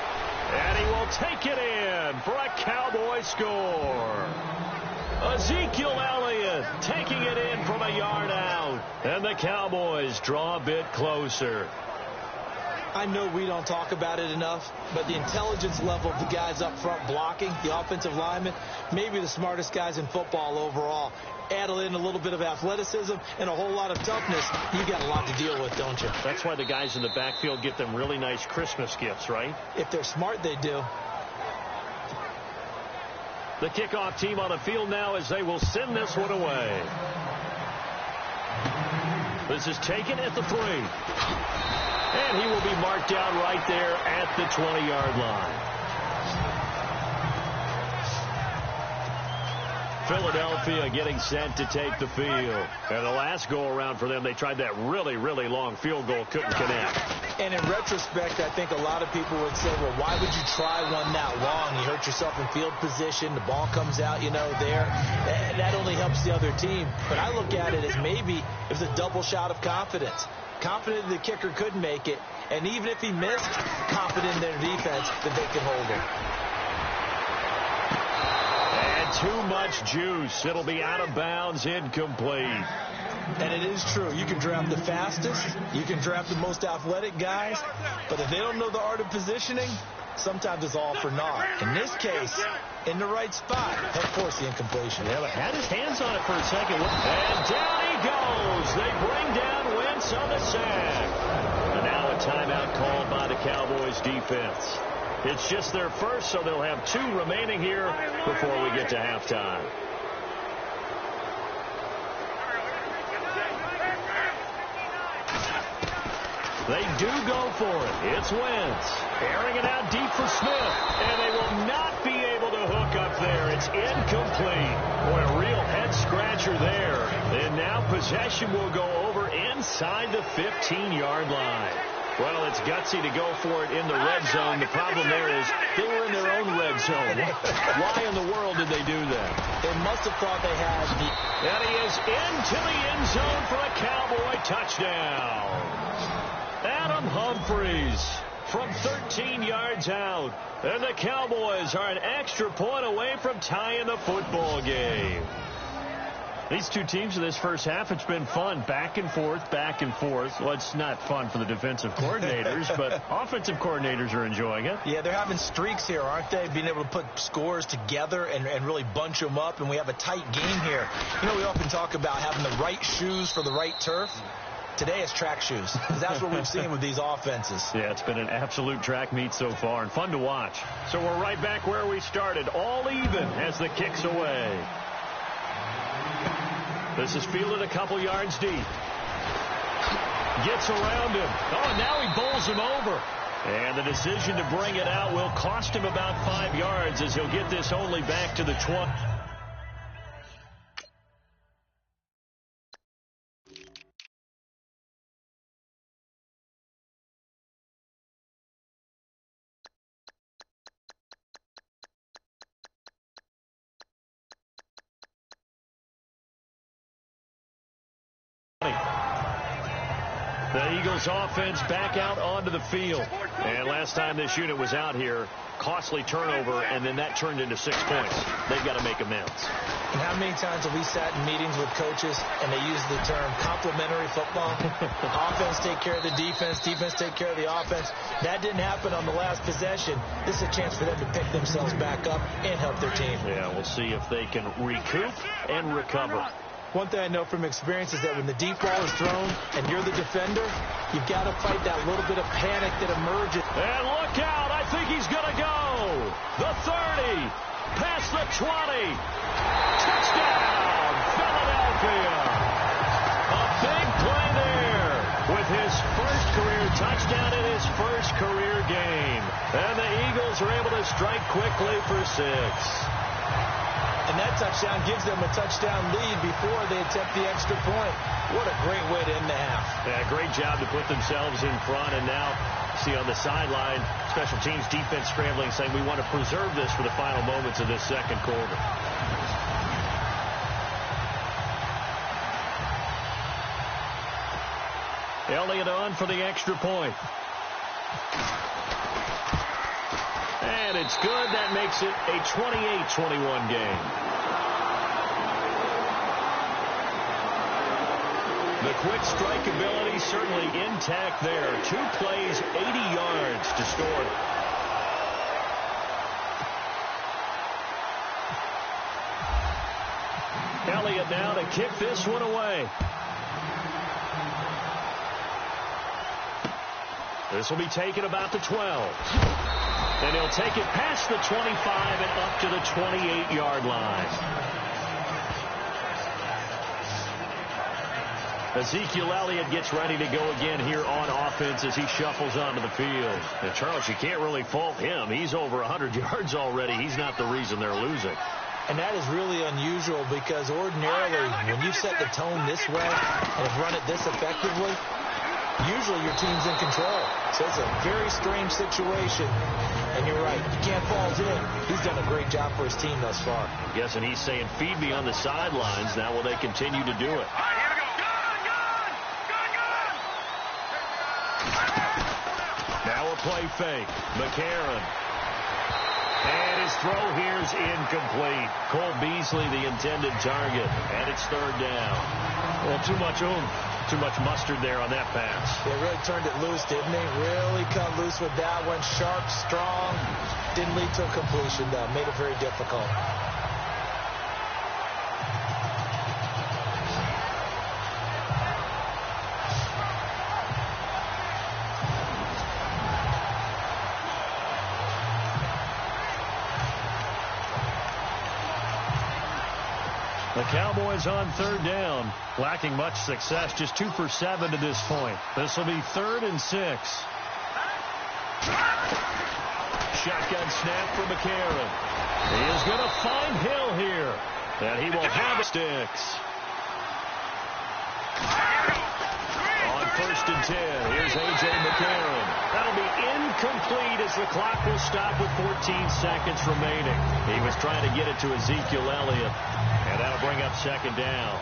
And he will take it in for a Cowboy score. Ezekiel Elliott taking it in from a yard out. And the Cowboys draw a bit closer. I know we don't talk about it enough, but the intelligence level of the guys up front blocking, the offensive linemen, maybe the smartest guys in football overall. Add in a little bit of athleticism and a whole lot of toughness, you got a lot to deal with, don't you? That's why the guys in the backfield get them really nice Christmas gifts, right? If they're smart, they do. The kickoff team on the field now as they will send this one away. This is taken at the 3. And he will be marked down right there at the 20-yard line. Philadelphia getting set to take the field. And the last go-around for them, they tried that really, really long field goal, couldn't connect. And in retrospect, I think a lot of people would say, well, why would you try one that long? You hurt yourself in field position. The ball comes out, there. That only helps the other team. But I look at it as maybe it was a double shot of confidence. Confident the kicker could make it. And even if he missed, confident in their defense that they could hold him. Too much juice. It'll be out of bounds, incomplete. And it is true. You can draft the fastest. You can draft the most athletic guys. But if they don't know the art of positioning, sometimes it's all for naught. In this case, in the right spot, he'll force the incompletion. Yeah, but had his hands on it for a second. And down he goes. They bring down Wentz on the sack. And now a timeout called by the Cowboys defense. It's just their first, so they'll have 2 remaining here before we get to halftime. They do go for it. It's Wentz. Airing it out deep for Smith. And they will not be able to hook up there. It's incomplete. Boy, a real head-scratcher pressure there. And now possession will go over inside the 15-yard line. Well, it's gutsy to go for it in the red zone. The problem there is they were in their own red zone. Why in the world did they do that? They must have thought they had the... And he is into the end zone for a Cowboy touchdown. Adam Humphries from 13 yards out. And the Cowboys are an extra point away from tying the football game. These two teams in this first half, it's been fun. Back and forth, back and forth. Well, it's not fun for the defensive coordinators, but offensive coordinators are enjoying it. Yeah, they're having streaks here, aren't they? Being able to put scores together and really bunch them up, and we have a tight game here. You know, we often talk about having the right shoes for the right turf. Today it's track shoes, because that's what we've seen with these offenses. Yeah, it's been an absolute track meet so far, and fun to watch. So we're right back where we started, all even as the kick's away. This is fielded a couple yards deep. Gets around him. Oh, and now he bowls him over. And the decision to bring it out will cost him about 5 yards as he'll get this only back to the 20. The Eagles offense back out onto the field. And last time this unit was out here, costly turnover, and then that turned into 6 points. They've got to make amends. And how many times have we sat in meetings with coaches and they use the term complementary football? Offense take care of the defense, defense take care of the offense. That didn't happen on the last possession. This is a chance for them to pick themselves back up and help their team. Yeah, we'll see if they can recoup and recover. One thing I know from experience is that when the deep ball is thrown and you're the defender, you've got to fight that little bit of panic that emerges. And look out. I think he's going to go. The 30. Past the 20. Touchdown, Philadelphia. A big play there with his first career touchdown in his first career game. And the Eagles are able to strike quickly for 6. And that touchdown gives them a touchdown lead before they attempt the extra point. What a great way to end the half. Yeah, great job to put themselves in front. And now, see on the sideline, special teams defense scrambling, saying we want to preserve this for the final moments of this second quarter. Elliott on for the extra point. And it's good. That makes it a 28-21 game. The quick strike ability certainly intact there. 2 plays, 80 yards to Stewart. Elliott now to kick this one away. This will be taken about the 12. And he'll take it past the 25 and up to the 28-yard line. Ezekiel Elliott gets ready to go again here on offense as he shuffles onto the field. And Charles, you can't really fault him. He's over 100 yards already. He's not the reason they're losing. And that is really unusual because ordinarily when you set the tone this way and have run it this effectively, usually your team's in control. So it's a very strange situation. And you're right, you can't fault him. He's done a great job for his team thus far. I'm guessing he's saying, feed me on the sidelines. Now will they continue to do it? Now a play fake. McCarron. And his throw here's incomplete. Cole Beasley, the intended target. And it's third down. Well, too much oomph. Too much mustard there on that pass. They really turned it loose, didn't they? Really cut loose with that one. Sharp, strong. Didn't lead to a completion, though. Made it very difficult. The Cowboys on third down, lacking much success, just 2 for 7 to this point. This will be 3rd and 6. Shotgun snap for McCarron. He is going to find Hill here, and he will have sticks. 1st and 10. Here's A.J. McCarron. That'll be incomplete as the clock will stop with 14 seconds remaining. He was trying to get it to Ezekiel Elliott, and that'll bring up 2nd down.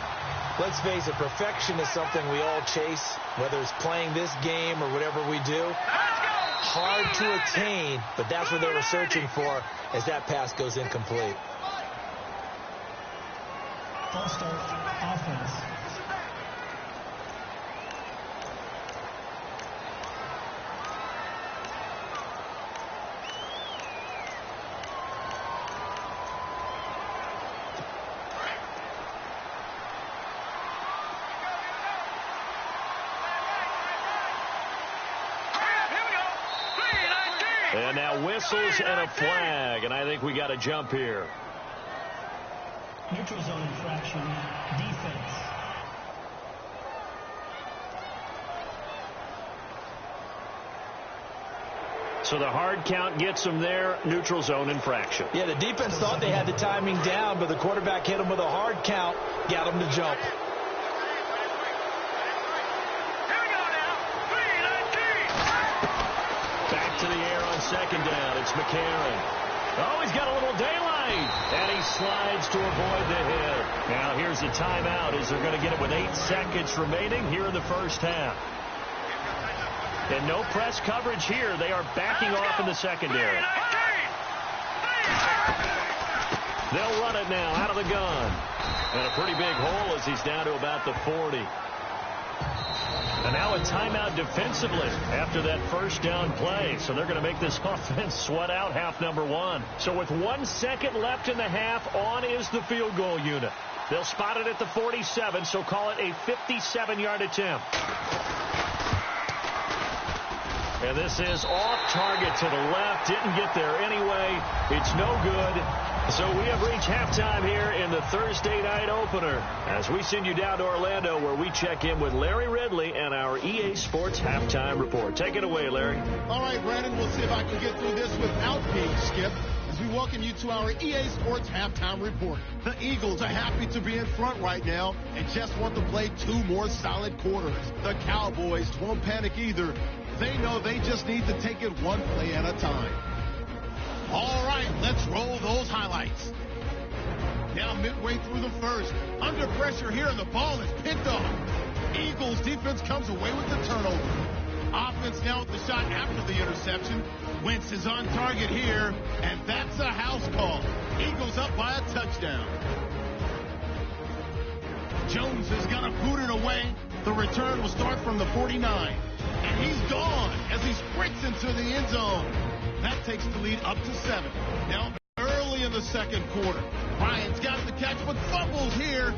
Let's face it, perfection is something we all chase, whether it's playing this game or whatever we do. Hard to attain, but that's what they were searching for as that pass goes incomplete. False start offense. And now whistles and a flag, and I think we got a jump here. Neutral zone infraction, defense. So the hard count gets them there, neutral zone infraction. Yeah, the defense thought they had the timing down, but the quarterback hit them with a hard count, got them to jump. To the air on 2nd down. It's McCarron. Oh, he's got a little daylight. And he slides to avoid the hit. Now here's a timeout as they're going to get it with 8 seconds remaining here in the 1st half. And no press coverage here. They are backing off in the secondary. They'll run it now out of the gun. And a pretty big hole as he's down to about the 40. And now a timeout defensively after that 1st down play. So they're going to make this offense sweat out half number 1. So with 1 second left in the half, on is the field goal unit. They'll spot it at the 47, so call it a 57-yard attempt. And this is off target to the left. Didn't get there anyway. It's no good. So we have reached halftime here in the Thursday night opener as we send you down to Orlando where we check in with Larry Ridley and our EA Sports halftime report. Take it away, Larry. All right, Brandon, we'll see if I can get through this without being skipped as we welcome you to our EA Sports halftime report. The Eagles are happy to be in front right now and just want to play 2 more solid quarters. The Cowboys won't panic either. They know they just need to take it 1 play at a time. All right, let's roll those highlights. Now midway through the 1st, under pressure here, and the ball is picked off. Eagles defense comes away with the turnover. Offense now with the shot after the interception. Wentz is on target here, and that's a house call. Eagles up by a touchdown. Jones is going to boot it away. The return will start from the 49. And he's gone as he sprints into the end zone. That takes the lead up to 7. Now early in the 2nd quarter. Ryan's got the catch, but fumbles here.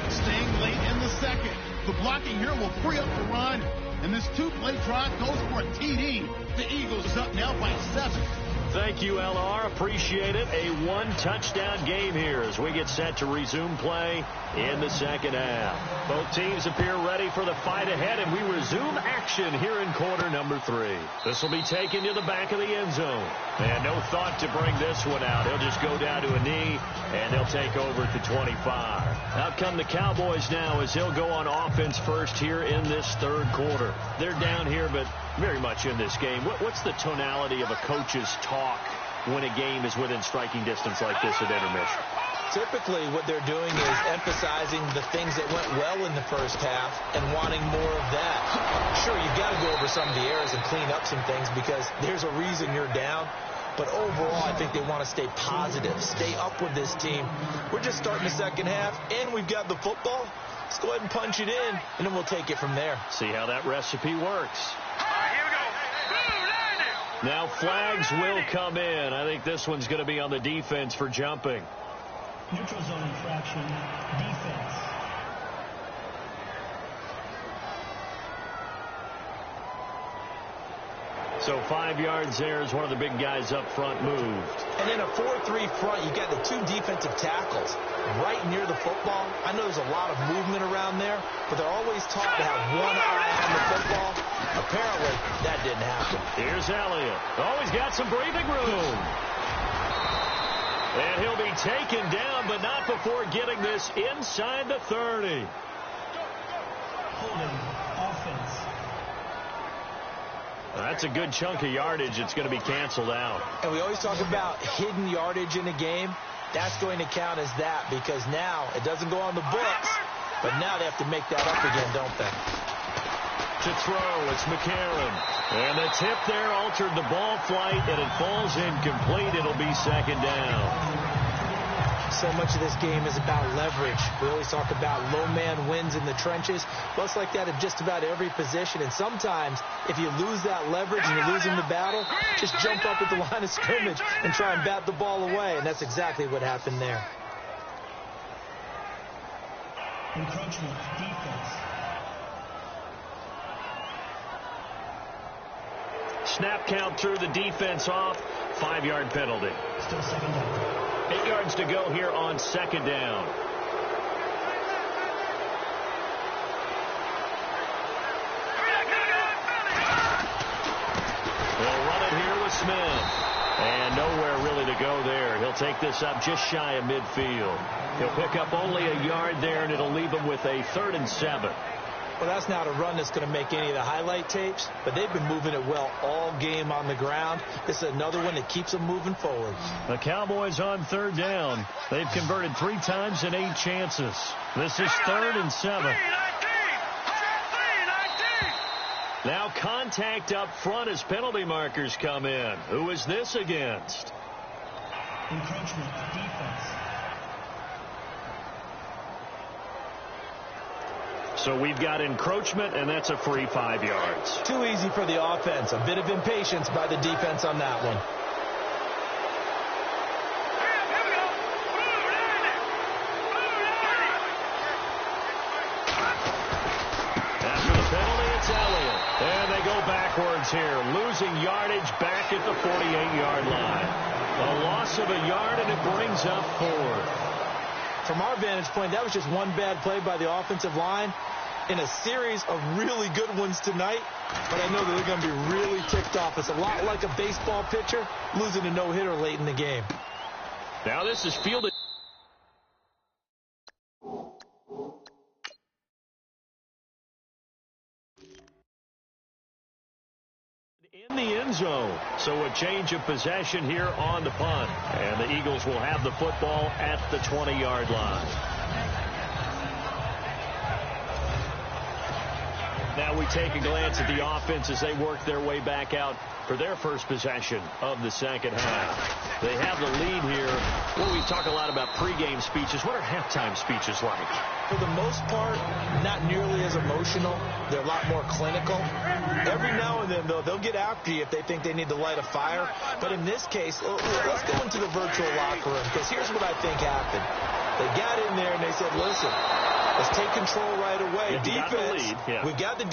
Staying late in the 2nd. The blocking here will free up the run. And this 2-play drive goes for a TD. The Eagles is up now by 7. Thank you, LR. Appreciate it. A 1-touchdown game here as we get set to resume play in the 2nd half. Both teams appear ready for the fight ahead, and we resume action here in quarter number 3. This will be taken to the back of the end zone. And no thought to bring this one out. He'll just go down to a knee, and they'll take over at the 25. Out come the Cowboys now as he'll go on offense first here in this 3rd quarter. They're down here, but very much in this game. What's the tonality of a coach's talk when a game is within striking distance like this at intermission? Typically, what they're doing is emphasizing the things that went well in the 1st half and wanting more of that. Sure, you've got to go over some of the errors and clean up some things because there's a reason you're down. But overall, I think they want to stay positive, stay up with this team. We're just starting the 2nd half, and we've got the football. Let's go ahead and punch it in, and then we'll take it from there. See how that recipe works. Now flags will come in. I think this one's going to be on the defense for jumping. Neutral zone infraction, defense. So 5 yards there as one of the big guys up front moved. And in a 4-3 front, you got the 2 defensive tackles right near the football. I know there's a lot of movement around there, but they're always taught to have one eye on the football. Apparently, that didn't happen. Here's Elliott. Oh, he's got some breathing room. And he'll be taken down, but not before getting this inside the 30. Holding offense. That's a good chunk of yardage. It's going to be canceled out. And we always talk about hidden yardage in a game. That's going to count as that because now it doesn't go on the books, but now they have to make that up again, don't they? To throw, it's McCarron. And the tip there altered the ball flight, and it falls incomplete. It'll be second down. So much of this game is about leverage. We always talk about low man wins in the trenches. Well, it's like that at just about every position. And sometimes, if you lose that leverage and you're losing the battle, just jump up at the line of scrimmage and try and bat the ball away. And that's exactly what happened there. Encroachment defense. Snap count threw the defense off. 5-yard penalty. Still second down. 8 yards to go here on second down. They'll run it here with Smith. And nowhere really to go there. He'll take this up just shy of midfield. He'll pick up only a yard there, and it'll leave him with a 3rd and 7. Well, that's not a run that's going to make any of the highlight tapes, but they've been moving it well all game on the ground. This is another one that keeps them moving forward. The Cowboys on 3rd down. They've converted 3 times in 8 chances. This is 3rd and 7. Now contact up front as penalty markers come in. Who is this against? Encroachment defense. So we've got encroachment, and that's a free 5 yards. Too easy for the offense. A bit of impatience by the defense on that one. After the penalty, it's Elliott. And they go backwards here, losing yardage back at the 48-yard line. A loss of a yard, and it brings up 4. From our vantage point, that was just one bad play by the offensive line in a series of really good ones tonight. But I know that they're going to be really ticked off. It's a lot like a baseball pitcher losing a no-hitter late in the game. Now this is fielded in the end zone. So a change of possession here on the punt. And the Eagles will have the football at the 20-yard line. Now we take a glance at the offense as they work their way back out for their first possession of the second half. They have the lead here. Well, we talk a lot about pregame speeches. What are halftime speeches like? For the most part, not nearly as emotional. They're a lot more clinical. Every now and then, though, they'll get after you if they think they need to light a fire. But in this case, let's go into the virtual locker room, because here's what I think happened. They got in there and they said, listen, let's take control right away. Defense, we got the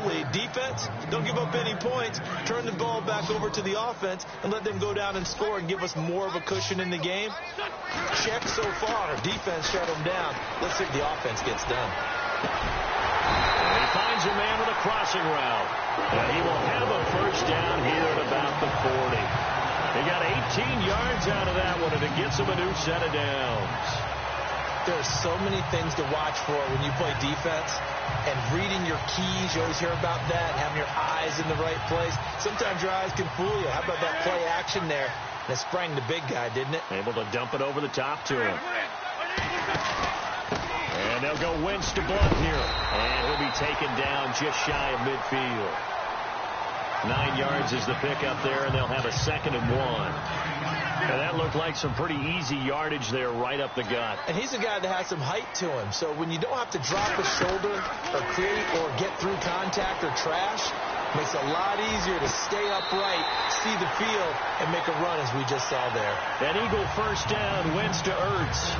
lead. Defense, don't give up any points. Turn the ball back over to the offense and let them go down and score and give us more of a cushion in the game. Check so far. Defense shut them down. Let's see if the offense gets done. And he finds a man with a crossing route. And he will have a first down here at about the 40. He got 18 yards out of that one, and it gets him a new set of downs. There's so many things to watch for when you play defense, and reading your keys. You always hear about that, having your eyes in the right place. Sometimes your eyes can fool you. How about that play action there? That sprang the big guy, didn't it? Able to dump it over the top to him. And they'll go Wentz to Blunt here. And he'll be taken down just shy of midfield. 9 yards is the pickup there, and they'll have a 2nd and 1. And that looked like some pretty easy yardage there right up the gut. And he's a guy that has some height to him. So when you don't have to drop a shoulder or create or get through contact or trash, it makes it a lot easier to stay upright, see the field, and make a run as we just saw there. An Eagle first down, Wentz to Ertz.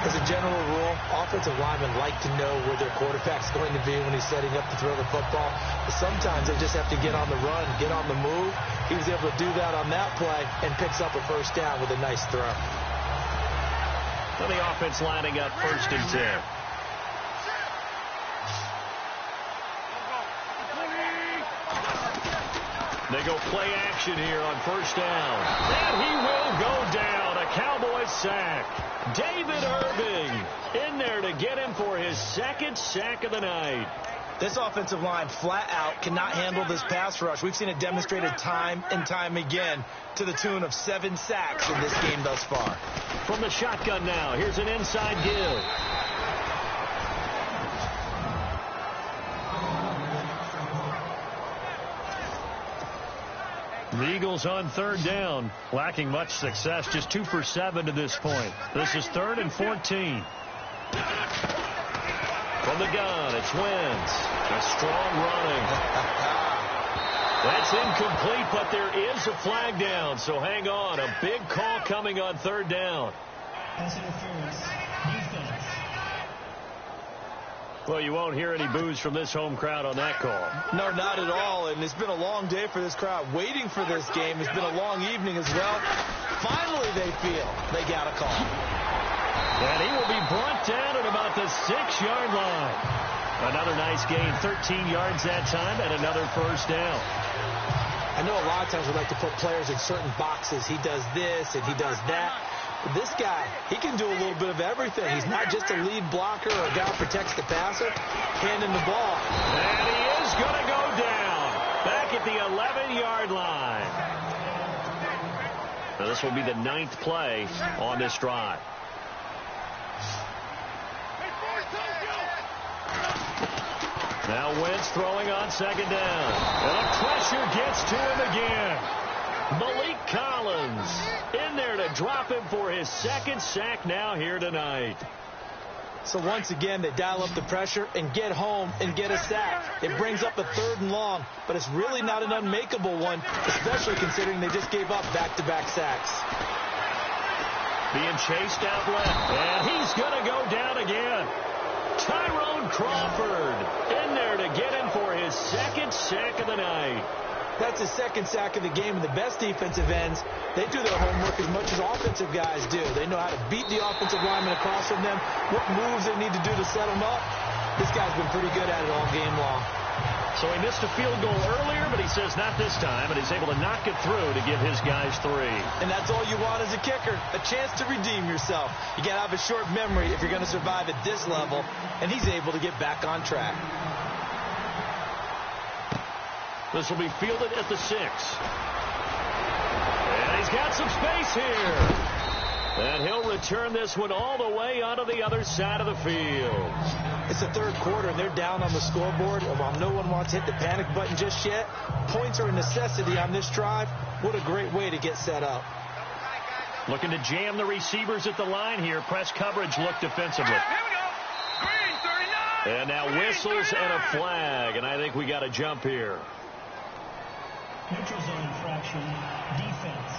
As a general rule, offensive linemen like to know where their quarterback's going to be when he's setting up to throw the football. But sometimes they just have to get on the run, get on the move. He was able to do that on that play and picks up a first down with a nice throw. So the offense lining up 1st and 10. They go play action here on first down. And he will go down. A Cowboys sack. David Irving in there to get him for his second sack of the night. This offensive line flat out cannot handle this pass rush. We've seen it demonstrated time and time again to the tune of 7 sacks in this game thus far. From the shotgun now, here's an inside give. The Eagles on third down, lacking much success, just 2 for 7 to this point. This is 3rd and 14. From the gun, it's Wentz. A strong running. That's incomplete, but there is a flag down, so hang on. A big call coming on third down. Pass interference. Defense. Well, you won't hear any boos from this home crowd on that call. No, not at all, and it's been a long day for this crowd. Waiting for this game. It's been a long evening as well. Finally, they feel they got a call. And he will be brought down at about the 6-yard line. Another nice gain, 13 yards that time, and another first down. I know a lot of times we like to put players in certain boxes. He does this and he does that. But this guy, he can do a little bit of everything. He's not just a lead blocker or a guy who protects the passer, handing the ball. And he is going to go down back at the 11-yard line. Now this will be the 9th play on this drive. Now Wentz throwing on second down. And the pressure gets to him again. Malik Collins in there to drop him for his second sack now here tonight. So once again, they dial up the pressure and get home and get a sack. It brings up a 3rd and long, but it's really not an unmakeable one, especially considering they just gave up back-to-back sacks. Being chased out left, and he's going to go down again. Tyrone Crawford in there to get him for his second sack of the night. That's his second sack of the game, and the best defensive ends, they do their homework as much as offensive guys do. They know how to beat the offensive linemen across from them, what moves they need to do to set them up. This guy's been pretty good at it all game long. So he missed a field goal earlier, but he says not this time, and he's able to knock it through to give his guys 3. And that's all you want as a kicker, a chance to redeem yourself. You got to have a short memory if you're going to survive at this level, and he's able to get back on track. This will be fielded at the 6. And he's got some space here. And he'll return this one all the way onto the other side of the field. It's the 3rd quarter, and they're down on the scoreboard. And while no one wants to hit the panic button just yet, points are a necessity on this drive. What a great way to get set up. Looking to jam the receivers at the line here. Press coverage look defensively. Here we go. Green 39. And now whistles and a flag. And I think we got a jump here. Neutral zone infraction. Defense.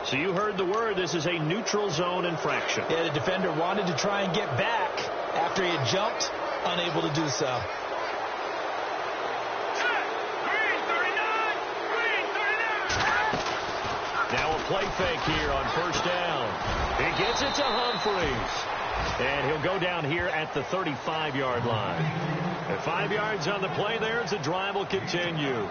So you heard the word. This is a neutral zone infraction. Yeah, the defender wanted to try and get back after he had jumped, unable to do so. Green 39. Green 39. Now a play fake here on first down. He gets it to Humphreys. And he'll go down here at the 35-yard line. At 5 yards on the play there as the drive will continue.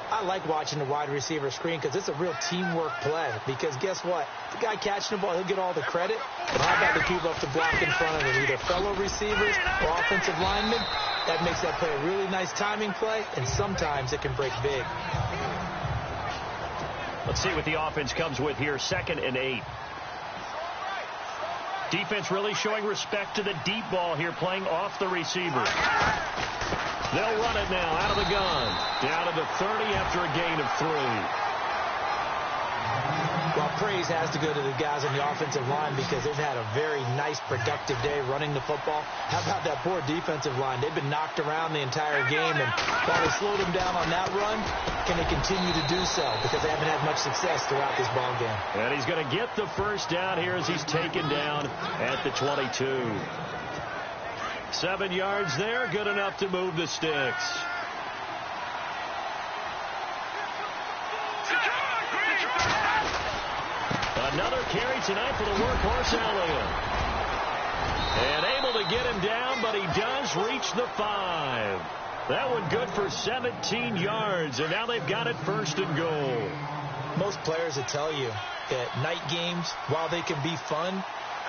I like watching the wide receiver screen because it's a real teamwork play. Because guess what? The guy catching the ball, he'll get all the credit. But how about the people up to block in front of him? Either fellow receivers or offensive linemen. That makes that play a really nice timing play, and sometimes it can break big. Let's see what the offense comes with here. 2nd and 8. Defense really showing respect to the deep ball here, playing off the receivers. They'll run it now out of the gun. Down to the 30 after a gain of 3. Well, praise has to go to the guys on the offensive line because they've had a very nice, productive day running the football. How about that poor defensive line? They've been knocked around the entire game, and while they slowed them down on that run, can they continue to do so? Because they haven't had much success throughout this ball game. And he's going to get the first down here as he's taken down at the 22. 7 yards there, good enough to move the sticks. Another carry tonight for the workhorse Elliott. And able to get him down, but he does reach the 5. That one good for 17 yards, and now they've got it 1st and goal. Most players will tell you that night games, while they can be fun,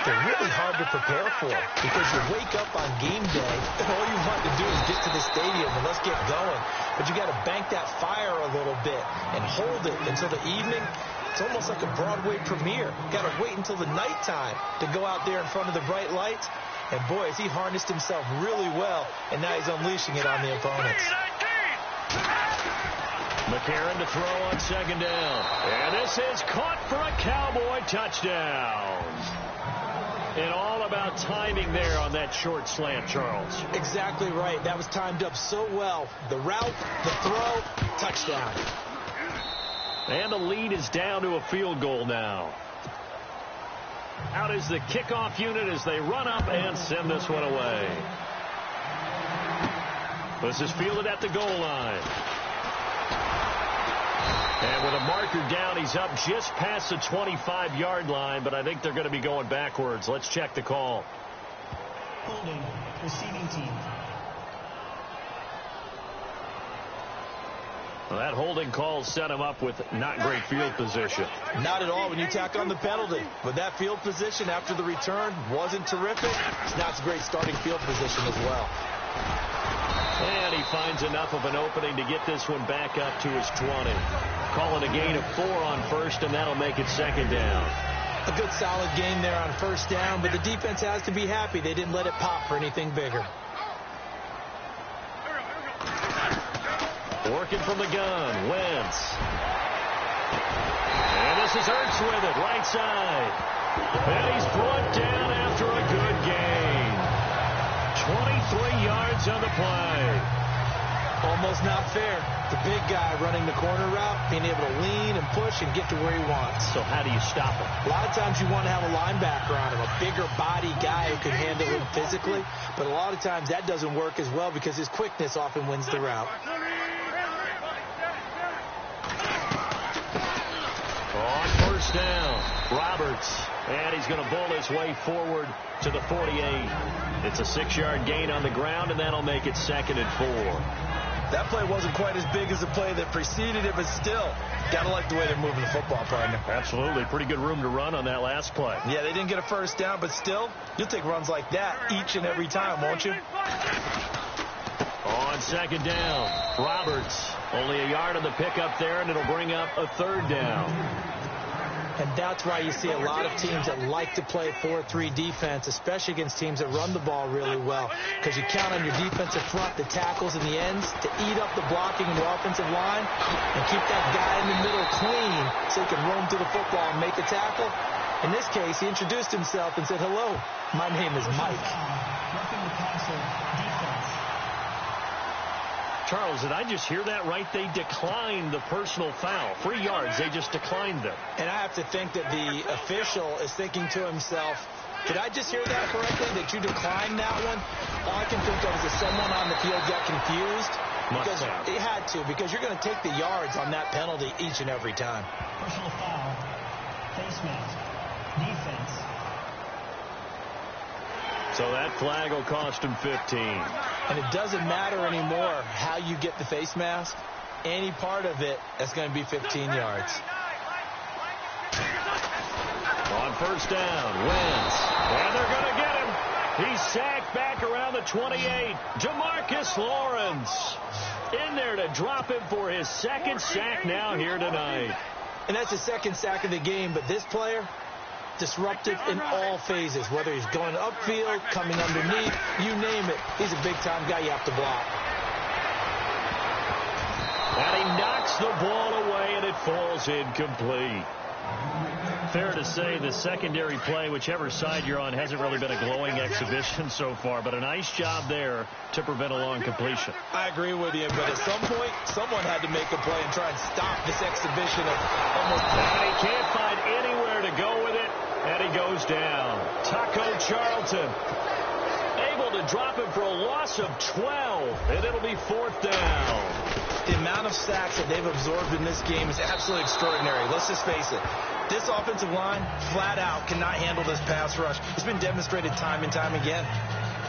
they're really hard to prepare for because you wake up on game day and all you want to do is get to the stadium and let's get going. But you got to bank that fire a little bit and hold it until the evening. It's almost like a Broadway premiere. You got to wait until the nighttime to go out there in front of the bright lights. And boy, has he harnessed himself really well, and now he's unleashing it on the opponents. McCarron to throw on 2nd down. And this is caught for a Cowboy touchdown. And all about timing there on that short slant, Charles. Exactly right. That was timed up so well. The route, the throw, touchdown. And the lead is down to a field goal now. Out is the kickoff unit as they run up and send this one away. This is fielded at the goal line. And with a marker down, he's up just past the 25-yard line, but I think they're going to be going backwards. Let's check the call. Holding, receiving team. Well, that holding call set him up with not great field position. Not at all when you tack on the penalty. But that field position after the return wasn't terrific. Now it's a great starting field position as well. And he finds enough of an opening to get this one back up to his 20. Calling a gain of 4 on 1st, and that'll make it 2nd down. A good solid game there on 1st down, but the defense has to be happy they didn't let it pop for anything bigger. Working from the gun, Wentz. And this is Ertz with it, right side. And he's brought down after a good gain. 23 yards on the play. Almost not fair. The big guy running the corner route, being able to lean and push and get to where he wants. So how do you stop him? A lot of times you want to have a linebacker on him, a bigger body guy who can handle him physically. But a lot of times that doesn't work as well because his quickness often wins the route. On 1st down, Roberts. And he's going to bowl his way forward to the 48. It's a 6-yard gain on the ground, and that'll make it 2nd and 4. That play wasn't quite as big as the play that preceded it, but still, got to like the way they're moving the football, partner. Absolutely. Pretty good room to run on that last play. Yeah, they didn't get a 1st down, but still, you'll take runs like that each and every time, won't you? On 2nd down, Roberts. Only a yard on the pickup there, and it'll bring up a 3rd down. And that's why you see a lot of teams that like to play 4-3 defense, especially against teams that run the ball really well. Because you count on your defensive front, the tackles and the ends, to eat up the blocking in the offensive line and keep that guy in the middle clean so he can roam to the football and make a tackle. In this case, he introduced himself and said, "Hello, my name is Mike." Roughing the passer, defense. Charles, did I just hear that right? They declined the personal foul. 3 yards, they just declined them. And I have to think that the official is thinking to himself, did I just hear that correctly, that you declined that one? All I can think of is that someone on the field got confused. Because it had to, because you're going to take the yards on that penalty each and every time. Personal foul, face mask, defense. So that flag will cost him 15. And it doesn't matter anymore how you get the face mask. Any part of it, that's going to be 15 yards. On 1st down, Wentz. And they're going to get him. He's sacked back around the 28. Demarcus Lawrence in there to drop him for his 2nd sack now here tonight. And that's the 2nd sack of the game, but this player, disruptive in all phases, whether he's going upfield, coming underneath, you name it. He's a big-time guy you have to block. And he knocks the ball away, and it falls incomplete. Fair to say the secondary play, whichever side you're on, hasn't really been a glowing exhibition so far, but a nice job there to prevent a long completion. I agree with you, but at some point, someone had to make a play and try and stop this exhibition of almost... And he can't find anywhere to go with it, and he goes down. Taco Charlton able to drop him for a loss of 12, and it'll be 4th down. The amount of sacks that they've absorbed in this game is absolutely extraordinary. Let's just face it. This offensive line, flat out, cannot handle this pass rush. It's been demonstrated time and time again.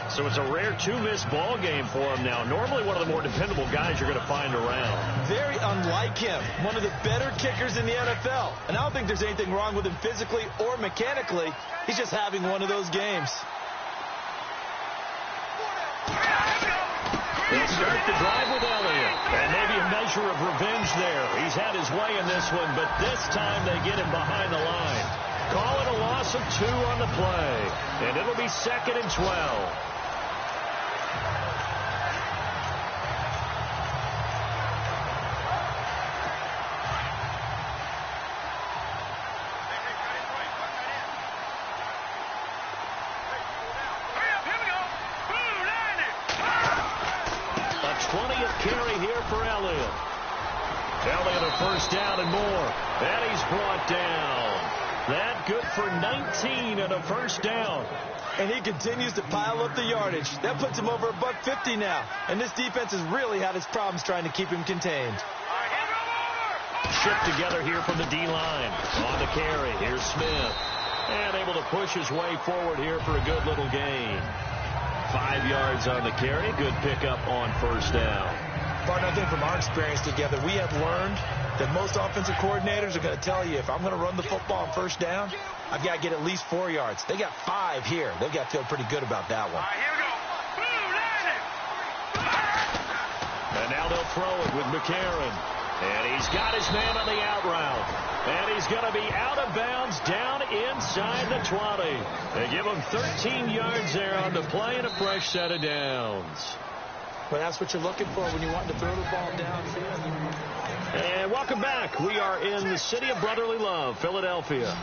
So it's a rare two-miss ball game for him now. Normally one of the more dependable guys you're going to find around. Very unlike him. One of the better kickers in the NFL. And I don't think there's anything wrong with him physically or mechanically. He's just having one of those games. They'll start the drive with Elliott. And maybe a measure of revenge there. He's had his way in this one, but this time they get him behind the line. Call it a loss of 2 on the play. And it'll be 2nd and 12. Elliott a first down and more. And he's brought down. That good for 19 and a first down. And he continues to pile up the yardage. That puts him over $150 now. And this defense has really had its problems trying to keep him contained. Shipped together here from the D-line. On the carry, here's Smith. And able to push his way forward here for a good little gain. 5 yards on the carry. Good pickup on first down. Partner, I think from our experience together, we have learned that most offensive coordinators are going to tell you, if I'm going to run the football on first down, I've got to get at least 4 yards. They got 5 here. They've got to feel pretty good about that one. Here we go. And now they'll throw it with McCarron. And he's got his man on the out route. And he's going to be out of bounds down inside the 20. They give him 13 yards there on the play and a fresh set of downs. Well, that's what you're looking for when you want to throw the ball downfield. And welcome back. We are in the city of brotherly love, Philadelphia.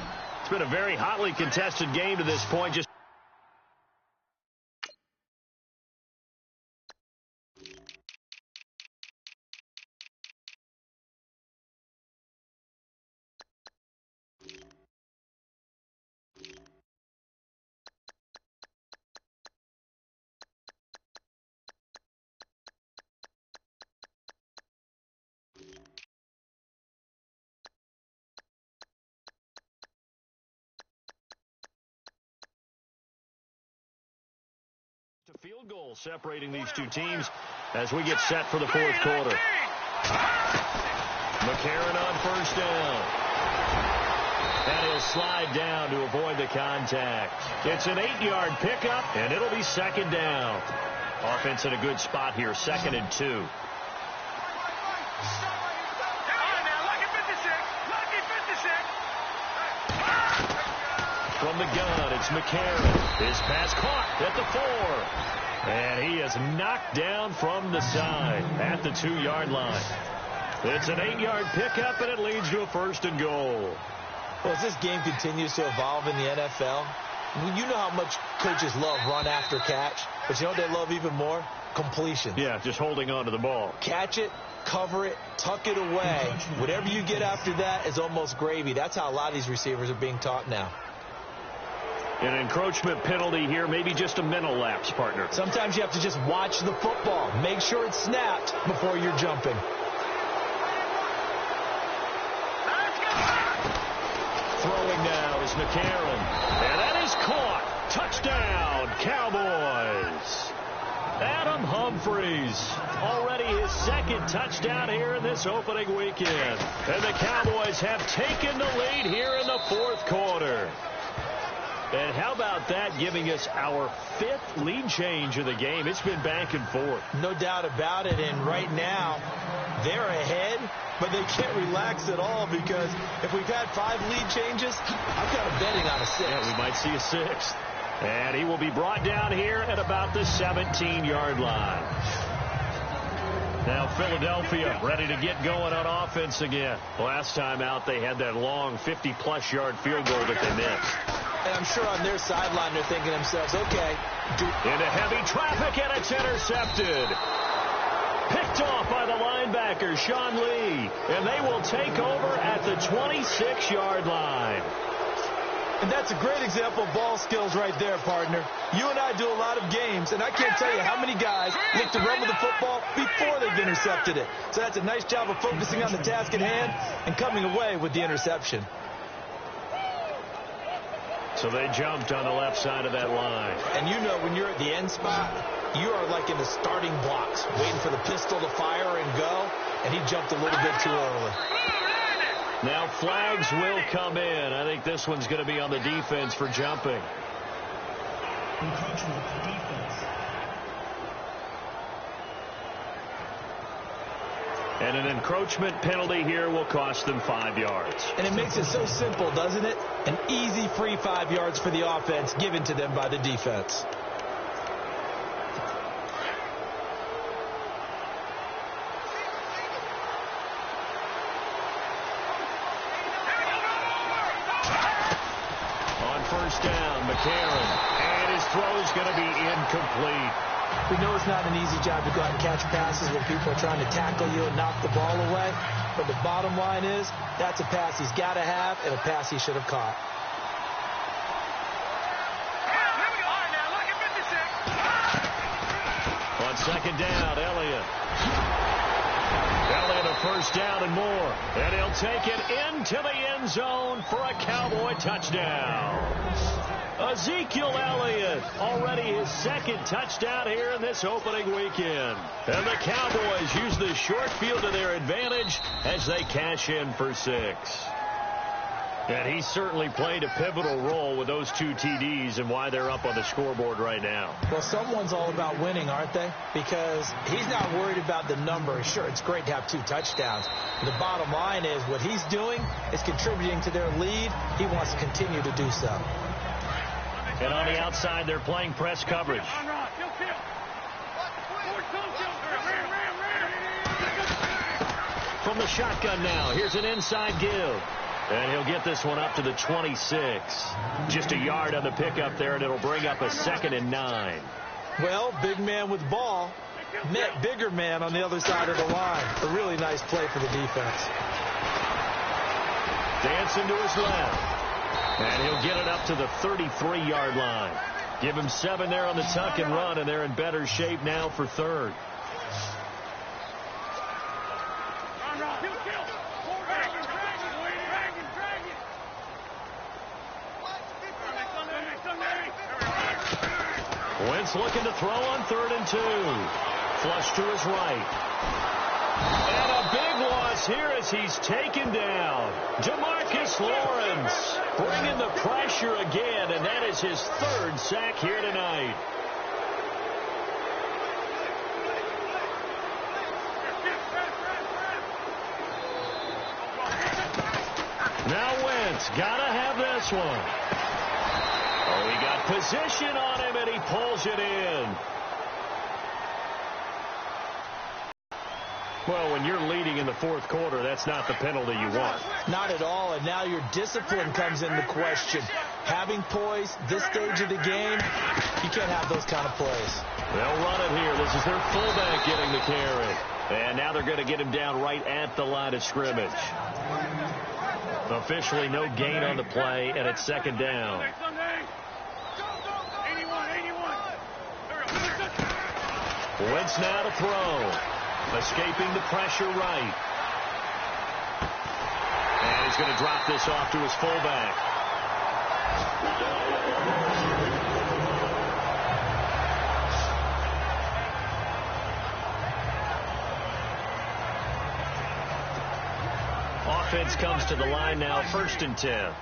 It's been a very hotly contested game to this point. Just field goal separating these two teams as we get set for the fourth quarter. McCarron on first down. And he'll slide down to avoid the contact. It's an 8-yard pickup, and it'll be second down. Offense in a good spot here, 2nd and 2. From the gun, it's McCarron. His pass caught at the 4. And he is knocked down from the side at the 2-yard line. It's an 8-yard pickup, and it leads to a 1st and goal. Well, as this game continues to evolve in the NFL, you know how much coaches love run after catch. But you know what they love even more? Completion. Yeah, just holding on to the ball. Catch it, cover it, tuck it away. Whatever you get after that is almost gravy. That's how a lot of these receivers are being taught now. An encroachment penalty here, maybe just a mental lapse, partner. Sometimes you have to just watch the football. Make sure it's snapped before you're jumping. Throwing now is McCarron. And that is caught. Touchdown, Cowboys. Adam Humphries, already his 2nd touchdown here in this opening weekend. And the Cowboys have taken the lead here in the fourth quarter. And how about that, giving us our 5th lead change of the game? It's been back and forth. No doubt about it. And right now, they're ahead, but they can't relax at all because if we've had 5 lead changes, I'm kind of betting on a 6th. Yeah, we might see a 6th. And he will be brought down here at about the 17-yard line. Now Philadelphia ready to get going on offense again. Last time out, they had that long 50-plus yard field goal that they missed. And I'm sure on their sideline they're thinking to themselves, okay. Into heavy traffic, and it's intercepted. Picked off by the linebacker, Sean Lee. And they will take over at the 26-yard line. And that's a great example of ball skills right there, partner. You and I do a lot of games, and I can't tell you how many guys look to run with the football before they've intercepted it. So that's a nice job of focusing on the task at hand and coming away with the interception. So they jumped on the left side of that line. And you know when you're at the end spot, you are like in the starting blocks, waiting for the pistol to fire and go, and he jumped a little bit too early. Now flags will come in. I think this one's going to be on the defense for jumping. Encroachment, defense. And an encroachment penalty here will cost them 5 yards. And it makes it so simple, doesn't it? An easy free 5 yards for the offense given to them by the defense. On first down, McCarron. And his throw's going to be incomplete. We know it's not an easy job to go out and catch passes when people are trying to tackle you and knock the ball away. But the bottom line is, that's a pass he's got to have and a pass he should have caught. On second down, Elliott. Elliott a first down and more. And he'll take it into the end zone for a Cowboy touchdown. Ezekiel Elliott, already his second touchdown here in this opening weekend. And the Cowboys use the short field to their advantage as they cash in for 6. And he certainly played a pivotal role with those 2 TDs and why they're up on the scoreboard right now. Well, someone's all about winning, aren't they? Because he's not worried about the number. Sure, it's great to have 2 touchdowns. The bottom line is what he's doing is contributing to their lead. He wants to continue to do so. And on the outside, they're playing press coverage. From the shotgun now, here's an inside give. And he'll get this one up to the 26. Just a yard on the pickup there, and it'll bring up a 2nd and 9. Well, big man with ball met bigger man on the other side of the line. A really nice play for the defense. Dancing to his left. And he'll get it up to the 33-yard line. Give him 7 there on the tuck and run, and they're in better shape now for 3rd. Wentz looking to throw on 3rd and 2. Flush to his right. And a big loss here as he's taken down. DeMarcus Lawrence bringing the pressure again, and that is his 3rd sack here tonight. Now Wentz got to have this one. Oh, he got position on him, and he pulls it in. Well, when you're leading in the 4th quarter, that's not the penalty you want. Not at all, and now your discipline comes into question. Having poise this stage of the game, you can't have those kind of plays. They'll run it here. This is their fullback getting the carry. And now they're going to get him down right at the line of scrimmage. Officially no gain on the play, and it's 2nd down. Wentz now to throw. Escaping the pressure right. And he's going to drop this off to his fullback. Offense comes to the line now, 1st and 10.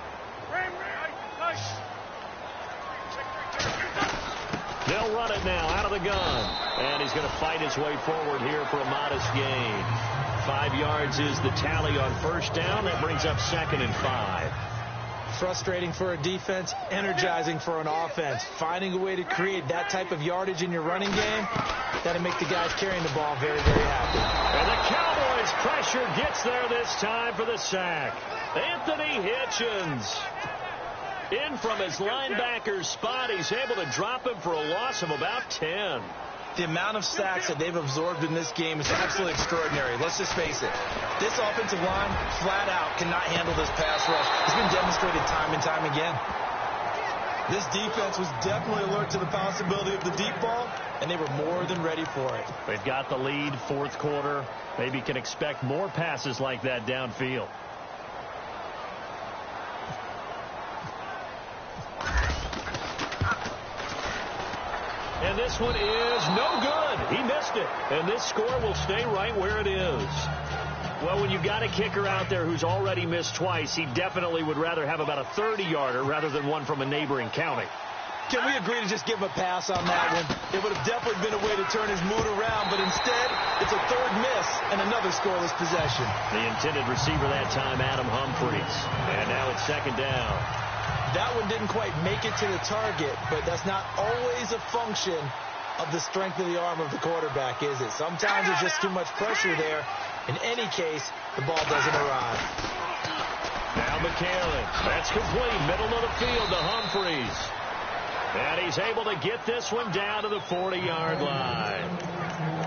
They'll run it now out of the gun. And he's going to fight his way forward here for a modest gain. 5 yards is the tally on 1st down. That brings up 2nd and 5. Frustrating for a defense, energizing for an offense. Finding a way to create that type of yardage in your running game, that'll make the guys carrying the ball very, very happy. And the Cowboys' pressure gets there this time for the sack. Anthony Hitchens. In from his linebacker's spot, he's able to drop him for a loss of about 10. The amount of sacks that they've absorbed in this game is absolutely extraordinary. Let's just face it. This offensive line, flat out, cannot handle this pass rush. It's been demonstrated time and time again. This defense was definitely alert to the possibility of the deep ball, and they were more than ready for it. They've got the lead, 4th quarter. Maybe can expect more passes like that downfield. And this one is no good. He missed it. And this score will stay right where it is. Well, when you've got a kicker out there who's already missed twice, he definitely would rather have about a 30-yarder rather than one from a neighboring county. Can we agree to just give him a pass on that one? It would have definitely been a way to turn his mood around, but instead, it's a third miss and another scoreless possession. The intended receiver that time, Adam Humphries. And now it's second down. That one didn't quite make it to the target, but that's not always a function of the strength of the arm of the quarterback, is it? Sometimes there's just too much pressure there. In any case, the ball doesn't arrive. Now McCarron. That's complete. Middle of the field to Humphries. And he's able to get this one down to the 40-yard line.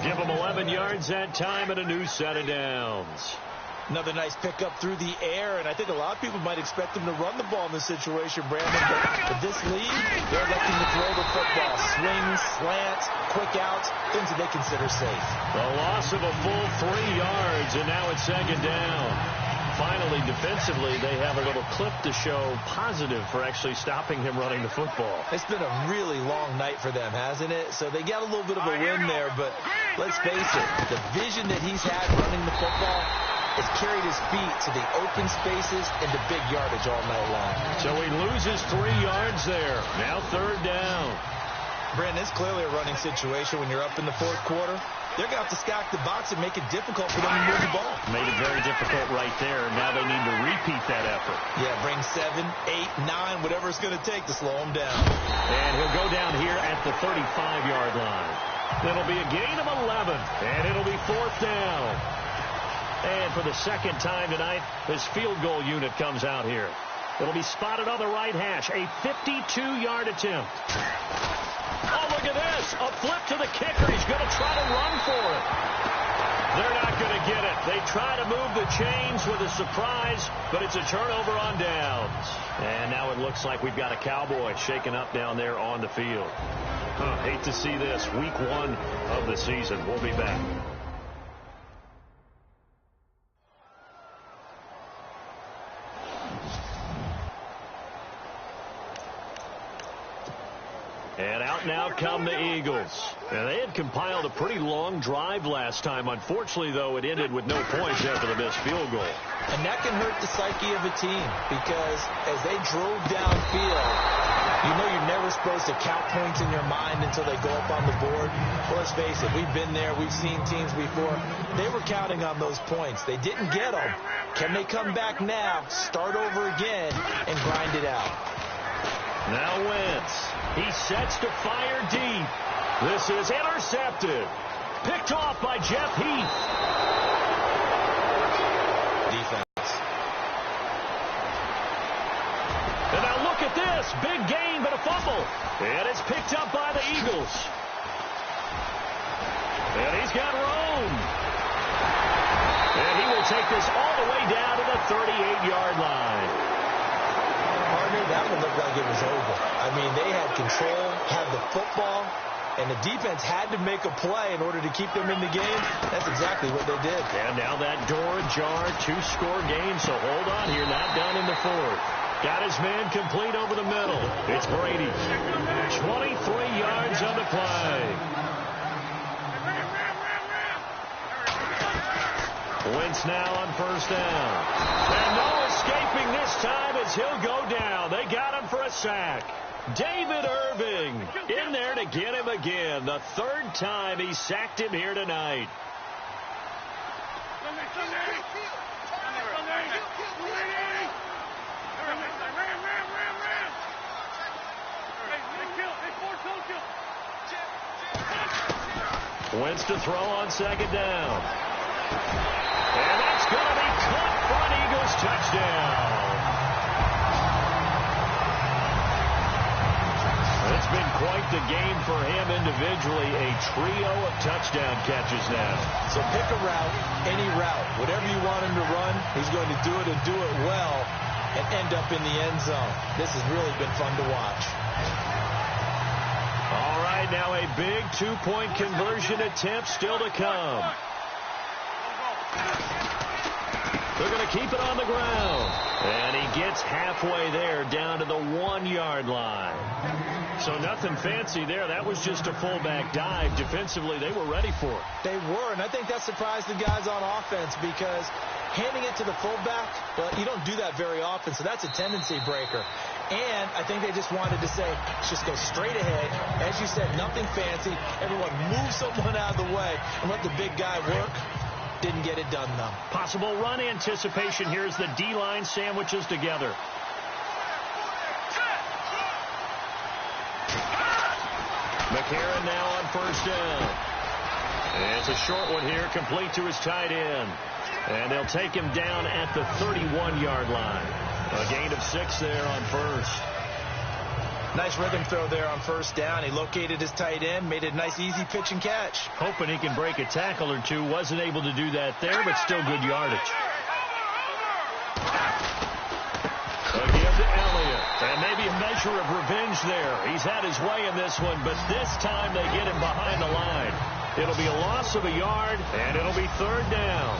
Give him 11 yards that time and a new set of downs. Another nice pickup through the air, and I think a lot of people might expect him to run the ball in this situation, Brandon. But with this lead, they're looking to throw the football. Swings, slants, quick outs, things that they consider safe. The loss of a full 3 yards, and now it's second down. Finally, defensively, they have a little clip to show positive for actually stopping him running the football. It's been a really long night for them, hasn't it? So they got a little bit of a win there, but let's face it, the vision that he's had running the football has carried his feet to the open spaces and the big yardage all night long. So he loses 3 yards there. Now third down. Brandon, it's clearly a running situation when you're up in the fourth quarter. They're going to have to stack the box and make it difficult for them to move the ball. Made it very difficult right there. Now they need to repeat that effort. Yeah, bring 7, 8, 9, whatever it's going to take to slow him down. And he'll go down here at the 35-yard line. It'll be a gain of 11, and it'll be fourth down. And for the second time tonight, his field goal unit comes out here. It'll be spotted on the right hash. A 52-yard attempt. Oh, look at this. A flip to the kicker. He's going to try to run for it. They're not going to get it. They try to move the chains with a surprise, but it's a turnover on downs. And now it looks like we've got a Cowboy shaken up down there on the field. Hate to see this. Week 1 of the season. We'll be back. And out now come the Eagles. And they had compiled a pretty long drive last time. Unfortunately, though, it ended with no points after the missed field goal. And that can hurt the psyche of a team because as they drove downfield, you know you're never supposed to count points in your mind until they go up on the board. Well, let's face it, we've been there. We've seen teams before. They were counting on those points. They didn't get them. Can they come back now, start over again, and grind it out? Now Wentz. He sets to fire deep. This is intercepted. Picked off by Jeff Heath. Defense. And now look at this. Big gain, but a fumble. And it's picked up by the Eagles. And he's got room. And he will take this all the way down to the 38-yard line. That one looked like it was over. I mean, they had control, had the football, and the defense had to make a play in order to keep them in the game. That's exactly what they did. And now that door ajar, 2-score game, so hold on here, not done in the fourth. Got his man complete over the middle. It's Brady. 23 yards on the play. Wentz now on first down. And no escaping this time as he'll go down. They got him for a sack. David Irving in there to get him again. The third time he sacked him here tonight. Wentz to throw on second down. And that's going to be caught for an Eagles touchdown. It's been quite the game for him individually. A trio of touchdown catches now. So pick a route, any route. Whatever you want him to run, he's going to do it and do it well and end up in the end zone. This has really been fun to watch. All right, now a big two-point conversion attempt still to come. They're going to keep it on the ground. And he gets halfway there down to the 1-yard line. So nothing fancy there. That was just a fullback dive. Defensively, they were ready for it. They were, and I think that surprised the guys on offense because handing it to the fullback, well, you don't do that very often, so that's a tendency breaker. And I think they just wanted to say, let's just go straight ahead. As you said, nothing fancy. Everyone move someone out of the way and let the big guy work. Didn't get it done, though. Possible run anticipation here as the D-line sandwiches together. McCarron now on first down. It's a short one here, complete to his tight end. And they'll take him down at the 31-yard line. A gain of 6 there on first. Nice rhythm throw there on first down. He located his tight end, made it a nice easy pitch and catch. Hoping he can break a tackle or two. Wasn't able to do that there, but still good yardage. Again to Elliott. And maybe a measure of revenge there. He's had his way in this one, but this time they get him behind the line. It'll be a loss of a yard, and it'll be third down.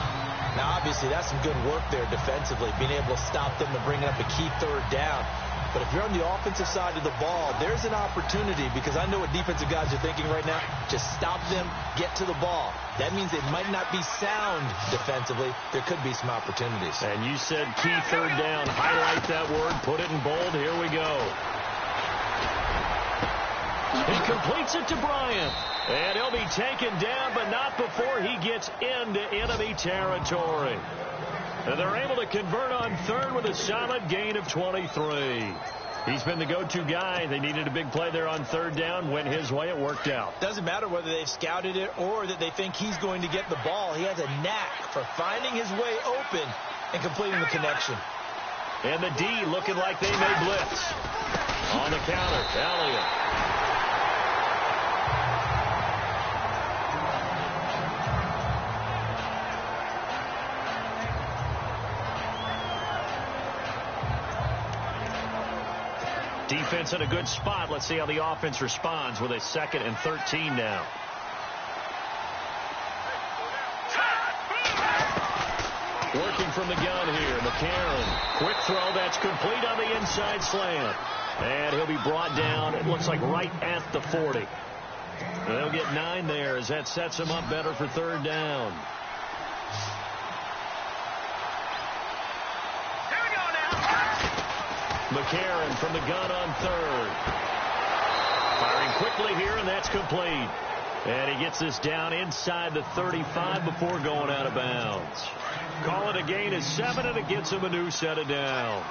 Now, obviously, that's some good work there defensively, being able to stop them and bring up a key third down. But if you're on the offensive side of the ball, there's an opportunity because I know what defensive guys are thinking right now. Just stop them, get to the ball. That means they might not be sound defensively. There could be some opportunities. And you said key third down. Highlight that word. Put it in bold. Here we go. He completes it to Bryant. And he'll be taken down, but not before he gets into enemy territory. And they're able to convert on third with a solid gain of 23. He's been the go-to guy. They needed a big play there on third down. Went his way. It worked out. Doesn't matter whether they've scouted it or that they think he's going to get the ball. He has a knack for finding his way open and completing the connection. And the D looking like they may blitz. On the counter, Elliott. Defense in a good spot. Let's see how the offense responds with a 2nd and 13 now. Working from the gun here, McCarron. Quick throw, that's complete on the inside slant. And he'll be brought down, it looks like right at the 40. They'll get 9 there as that sets him up better for third down. McCarron from the gun on third. Firing quickly here, and that's complete. And he gets this down inside the 35 before going out of bounds. Call it a gain of 7, and it gets him a new set of downs.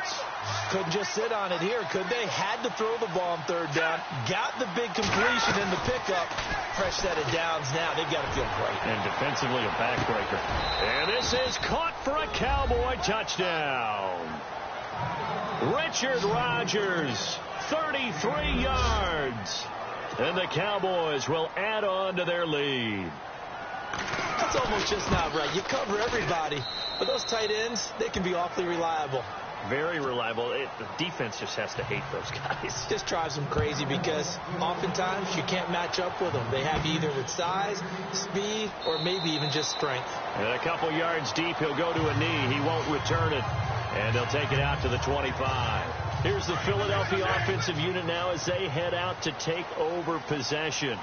Couldn't just sit on it here, could they? Had to throw the ball on third down. Got the big completion in the pickup. Fresh set of downs now. They've got to feel great. And defensively a backbreaker. And this is caught for a Cowboy touchdown. Richard Rodgers, 33 yards. And the Cowboys will add on to their lead. That's almost just not right. You cover everybody. But those tight ends, they can be awfully reliable. Very reliable. The defense just has to hate those guys. Just drives them crazy because oftentimes you can't match up with them. They have you either with size, speed, or maybe even just strength. And a couple yards deep, he'll go to a knee. He won't return it. And they'll take it out to the 25. Here's the Philadelphia offensive unit now as they head out to take over possession.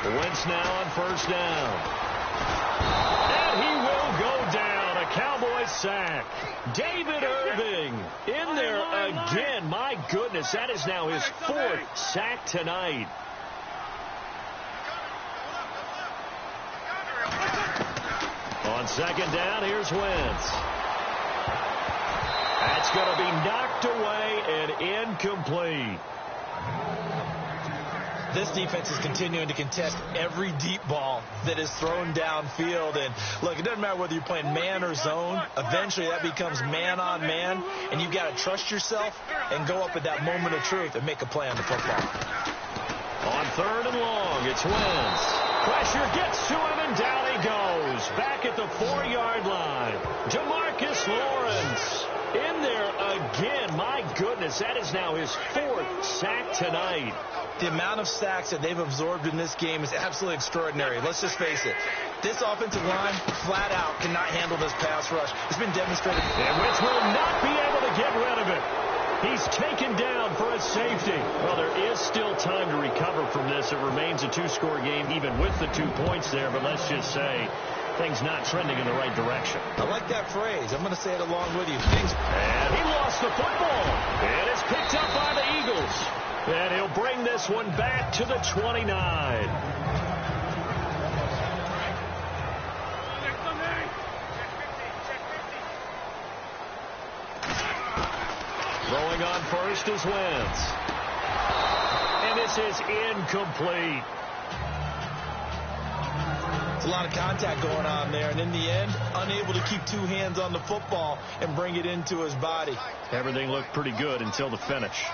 Wentz now on first down. And he will go down. A Cowboy sack. David Irving in there again. My goodness, that is now his 4th sack tonight. On second down, here's Wentz. That's going to be knocked away and incomplete. This defense is continuing to contest every deep ball that is thrown downfield. And, look, it doesn't matter whether you're playing man or zone. Eventually, that becomes man-on-man, and you've got to trust yourself and go up at that moment of truth and make a play on the football. On third and long, it's Wentz. Pressure gets to him, and down he goes. Back at the 4-yard line. DeMarcus Lawrence in there again. My goodness, that is now his 4th sack tonight. The amount of sacks that they've absorbed in this game is absolutely extraordinary. Let's just face it. This offensive line, flat out, cannot handle this pass rush. It's been demonstrated. And Wentz will not be able to get rid of it. He's taken down for a safety. Well, there is still time to recover from this. It remains a 2-score game, even with the 2 points there. But let's just say things not trending in the right direction. I like that phrase. I'm going to say it along with you. And he lost the football. And it's picked up by the Eagles. And he'll bring this one back to the 29. Throwing on first is Wentz. And this is incomplete. There's a lot of contact going on there, and in the end, unable to keep 2 hands on the football and bring it into his body. Everything looked pretty good until the finish.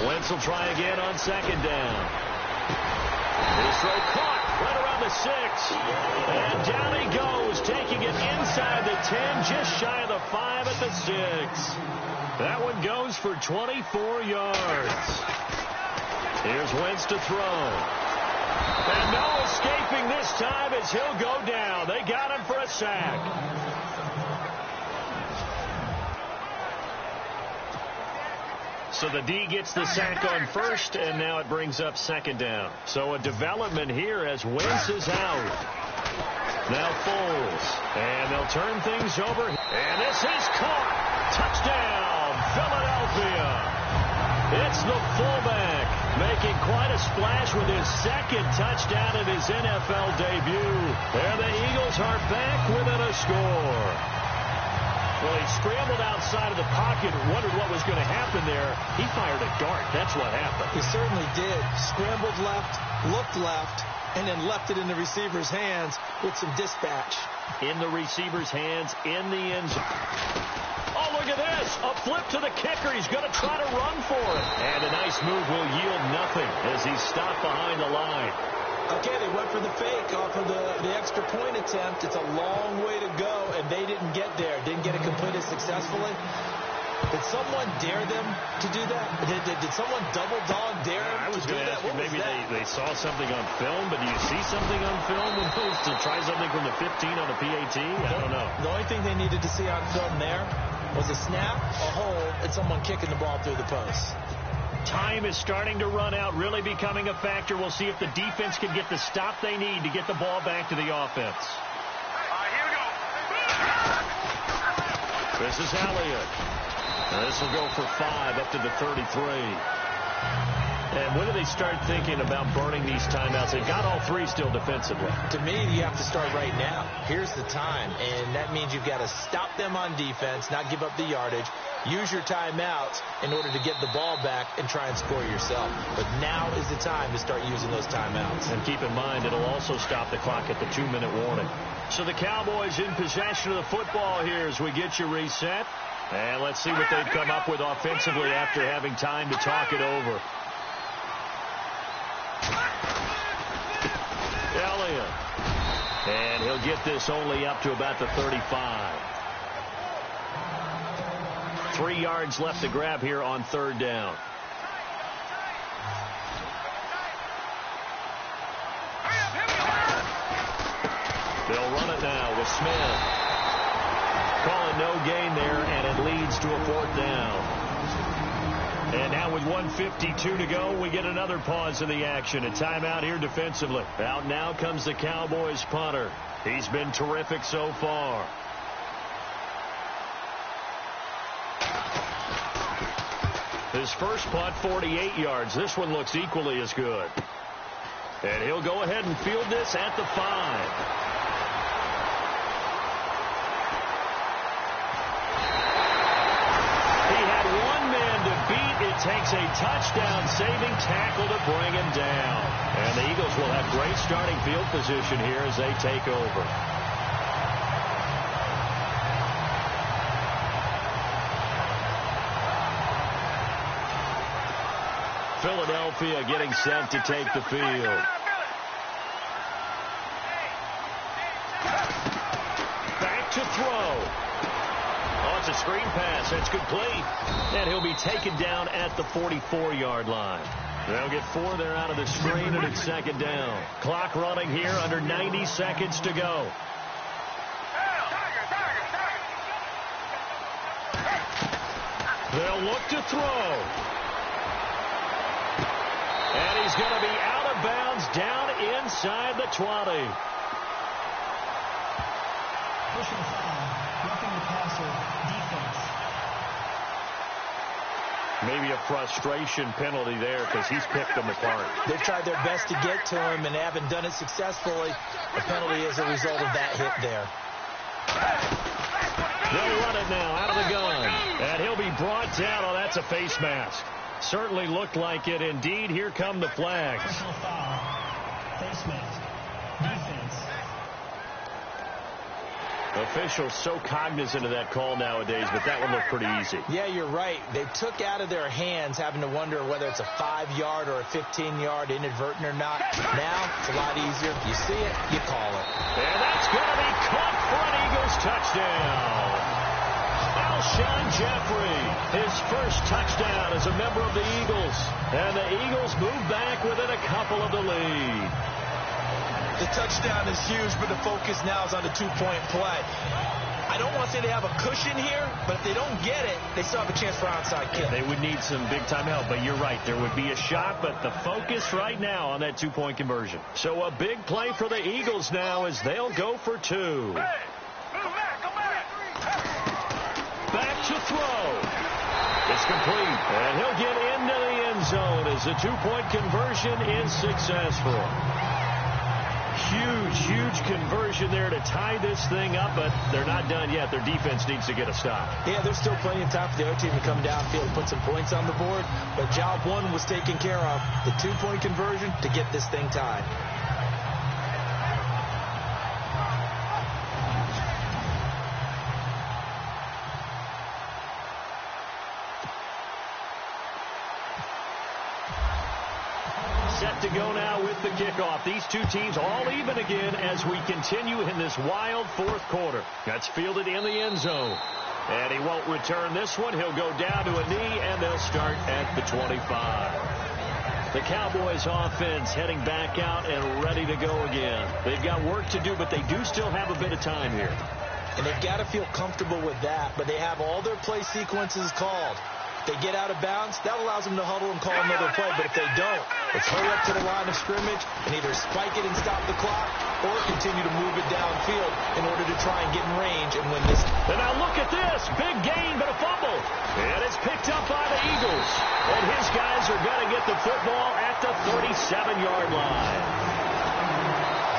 Wentz will try again on 2nd down. His throw caught right around the 6. And down he goes, taking it inside the 10, just shy of the 5 at the 6. That one goes for 24 yards. Here's Wentz to throw. And no escaping this time as he'll go down. They got him for a sack. So the D gets the sack on first, and now it brings up 2nd down. So a development here as Wentz is out. Now Foles. And they'll turn things over. And this is caught. Touchdown, Philadelphia. It's the fullback making quite a splash with his 2nd touchdown in his NFL debut. There the Eagles are back within a score. Well, he scrambled outside of the pocket and wondered what was going to happen there. He fired a dart. That's what happened. He certainly did. Scrambled left, looked left, and then left it in the receiver's hands with some dispatch. In the receiver's hands, in the end zone. Oh, look at this. A flip to the kicker. He's going to try to run for it. And a nice move will yield nothing as he's stopped behind the line. Okay, they went for the fake off of the extra point attempt. It's a long way to go, and they didn't get there. Didn't get it completed successfully. Did someone dare them to do that? Did someone double dog dare them I was to do going to that? ask you, maybe they saw something on film, but do you see something on film to try something from the 15 on a PAT? I don't know. The only thing they needed to see on film there was a snap, a hole, and someone kicking the ball through the post. Time is starting to run out, really becoming a factor. We'll see if the defense can get the stop they need to get the ball back to the offense. Here we go. This is Elliott. And this will go for 5 up to the 33. And when do they start thinking about burning these timeouts? They've got all 3 still defensively. To me, you have to start right now. Here's the time, and that means you've got to stop them on defense, not give up the yardage. Use your timeouts in order to get the ball back and try and score yourself. But now is the time to start using those timeouts. And keep in mind, it'll also stop the clock at the 2-minute warning. So the Cowboys in possession of the football here as we get you reset. And let's see what they've come up with offensively after having time to talk it over. Elliott. And he'll get this only up to about the 35. 3 yards left to grab here on 3rd down. They'll run it now with Smith. Calling no gain there, and it leads to a 4th down. And now with 1:52 to go, we get another pause in the action. A timeout here defensively. Out now comes the Cowboys punter. He's been terrific so far. His first punt, 48 yards. This one looks equally as good. And he'll go ahead and field this at the 5. Takes a touchdown-saving tackle to bring him down. And the Eagles will have great starting field position here as they take over. Philadelphia getting set to take the field. Back to throw. Oh, it's a screen pass. That's complete. And he'll be taken down at the 44-yard line. They'll get 4 there out of the screen, and it's second down. Clock running here, under 90 seconds to go. They'll look to throw. And he's going to be out of bounds down inside the 20. Personal foul, roughing the passer, defense. Maybe a frustration penalty there because he's picked them apart. They've tried their best to get to him and haven't done it successfully. A penalty is a result of that hit there. They'll run it now out of the gun. And he'll be brought down. Oh, that's a face mask. Certainly looked like it. Indeed, here come the flags. Personal foul, face mask, defense. Officials so cognizant of that call nowadays, but that one looked pretty easy. Yeah, you're right. They took out of their hands having to wonder whether it's a 5-yard or a 15-yard inadvertent or not. Now, it's a lot easier. You see it, you call it. And that's going to be caught for an Eagles touchdown. Alshon Jeffrey, his first touchdown as a member of the Eagles. And the Eagles move back within a couple of the lead. The touchdown is huge, but the focus now is on the two-point play. I don't want to say they have a cushion here, but if they don't get it, they still have a chance for onside kick. They would need some big-time help, but you're right. There would be a shot, but the focus right now on that two-point conversion. So a big play for the Eagles now as they'll go for 2. Back to throw. It's complete, and he'll get into the end zone as the two-point conversion is successful. Huge conversion there to tie this thing up, but they're not done yet. Their defense needs to get a stop. Yeah, there's still plenty of time for the other team to come downfield and put some points on the board, but job 1 was taken care of. The two-point conversion to get this thing tied. Set to go now with the kickoff. These two teams all even again as we continue in this wild fourth quarter. That's fielded in the end zone. And he won't return this one. He'll go down to a knee, and they'll start at the 25. The Cowboys offense heading back out and ready to go again. They've got work to do, but they do still have a bit of time here. And they've got to feel comfortable with that, but they have all their play sequences called. They get out of bounds, that allows them to huddle and call another play. But if they don't, it's hurry up to the line of scrimmage and either spike it and stop the clock or continue to move it downfield in order to try and get in range and win this. And now look at this. Big gain, but a fumble. And it's picked up by the Eagles. And his guys are going to get the football at the 37-yard line.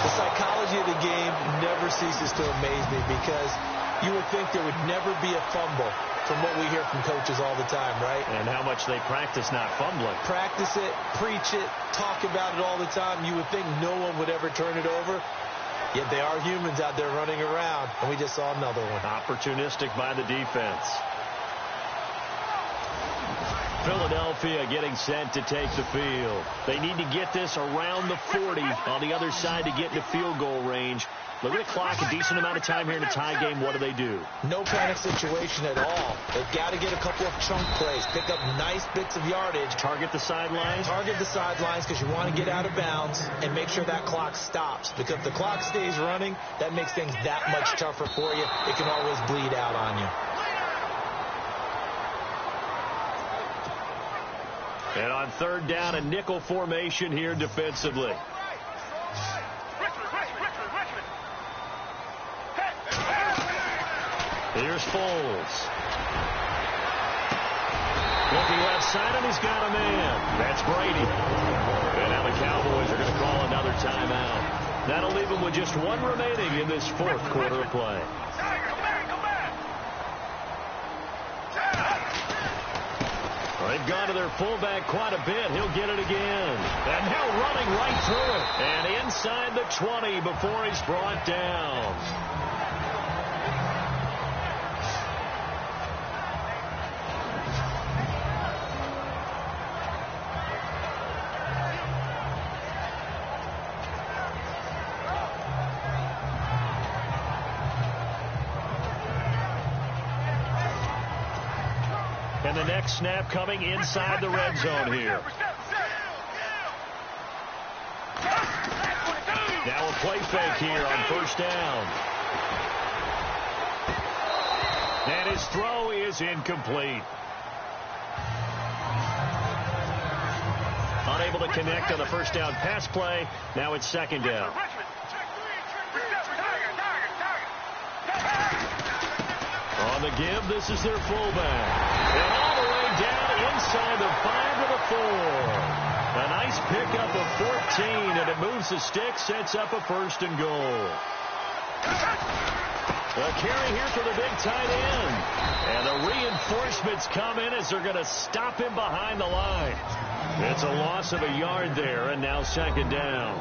The psychology of the game never ceases to amaze me because you would think there would never be a fumble from what we hear from coaches all the time, right? And how much they practice not fumbling. Practice it, preach it, talk about it all the time. You would think no one would ever turn it over. Yet they are humans out there running around, and we just saw another one. Opportunistic by the defense. Philadelphia getting set to take the field. They need to get this around the 40 on the other side to get into field goal range. Look at the clock, a decent amount of time here in a tie game. What do? No panic situation at all. They've got to get a couple of chunk plays, pick up nice bits of yardage. Target the sidelines? Target the sidelines because you want to get out of bounds and make sure that clock stops. Because if the clock stays running, that makes things that much tougher for you. It can always bleed out on you. And on third down, a nickel formation here defensively. Here's Foles. Looking left side, and he's got a man. That's Brady. And now the Cowboys are going to call another timeout. That'll leave them with just one remaining in this fourth quarter of play. They've gone to their fullback quite a bit. He'll get it again. And now running right through it. And inside the 20 before he's brought down. And the next snap coming inside the red zone here. Now a play fake here on first down. And his throw is incomplete. Unable to connect on the first down pass play. Now it's second down. On the give, this is their fullback. And all the way down inside the 5 to the 4. A nice pickup of 14, and it moves the stick, sets up a first and goal. A carry here for the big tight end. And the reinforcements come in as they're going to stop him behind the line. It's a loss of a yard there, and now second down.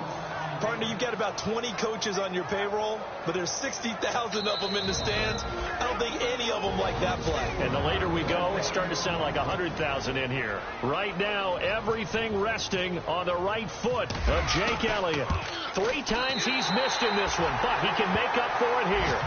Partner, you've got about 20 coaches on your payroll, but there's 60,000 of them in the stands. I don't think any of them like that play. And the later we go, it's starting to sound like 100,000 in here. Right now, everything resting on the right foot of Jake Elliott. 3 times he's missed in this one, but he can make up for it here.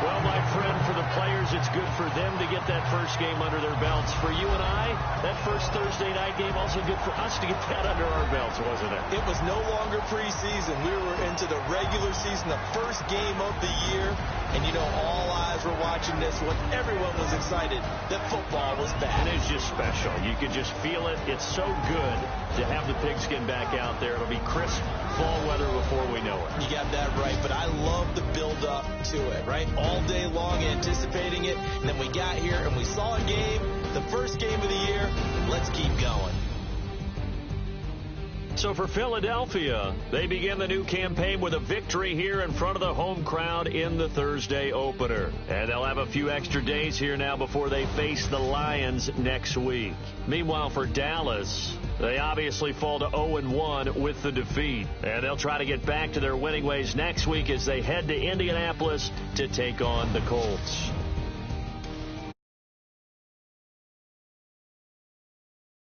Well, my friend, for the players, it's good for them to get that first game under their belts. For you and I, that first Thursday night game, also good for us to get that under our belts, wasn't it? It was no longer preseason. We were into the regular season, the first game of the year. And, you know, all eyes were watching this one. Everyone was excited that football was back. And it's just special. You can just feel it. It's so good to have the pigskin back out there. It'll be crisp fall weather before we know it. You got that right, but I love the build-up to it, right? All day long anticipating it, and then we got here and we saw a game, the first game of the year. Let's keep going. So for Philadelphia, they begin the new campaign with a victory here in front of the home crowd in the Thursday opener. And they'll have a few extra days here now before they face the Lions next week. Meanwhile, for Dallas, they obviously fall to 0-1 with the defeat. And they'll try to get back to their winning ways next week as they head to Indianapolis to take on the Colts.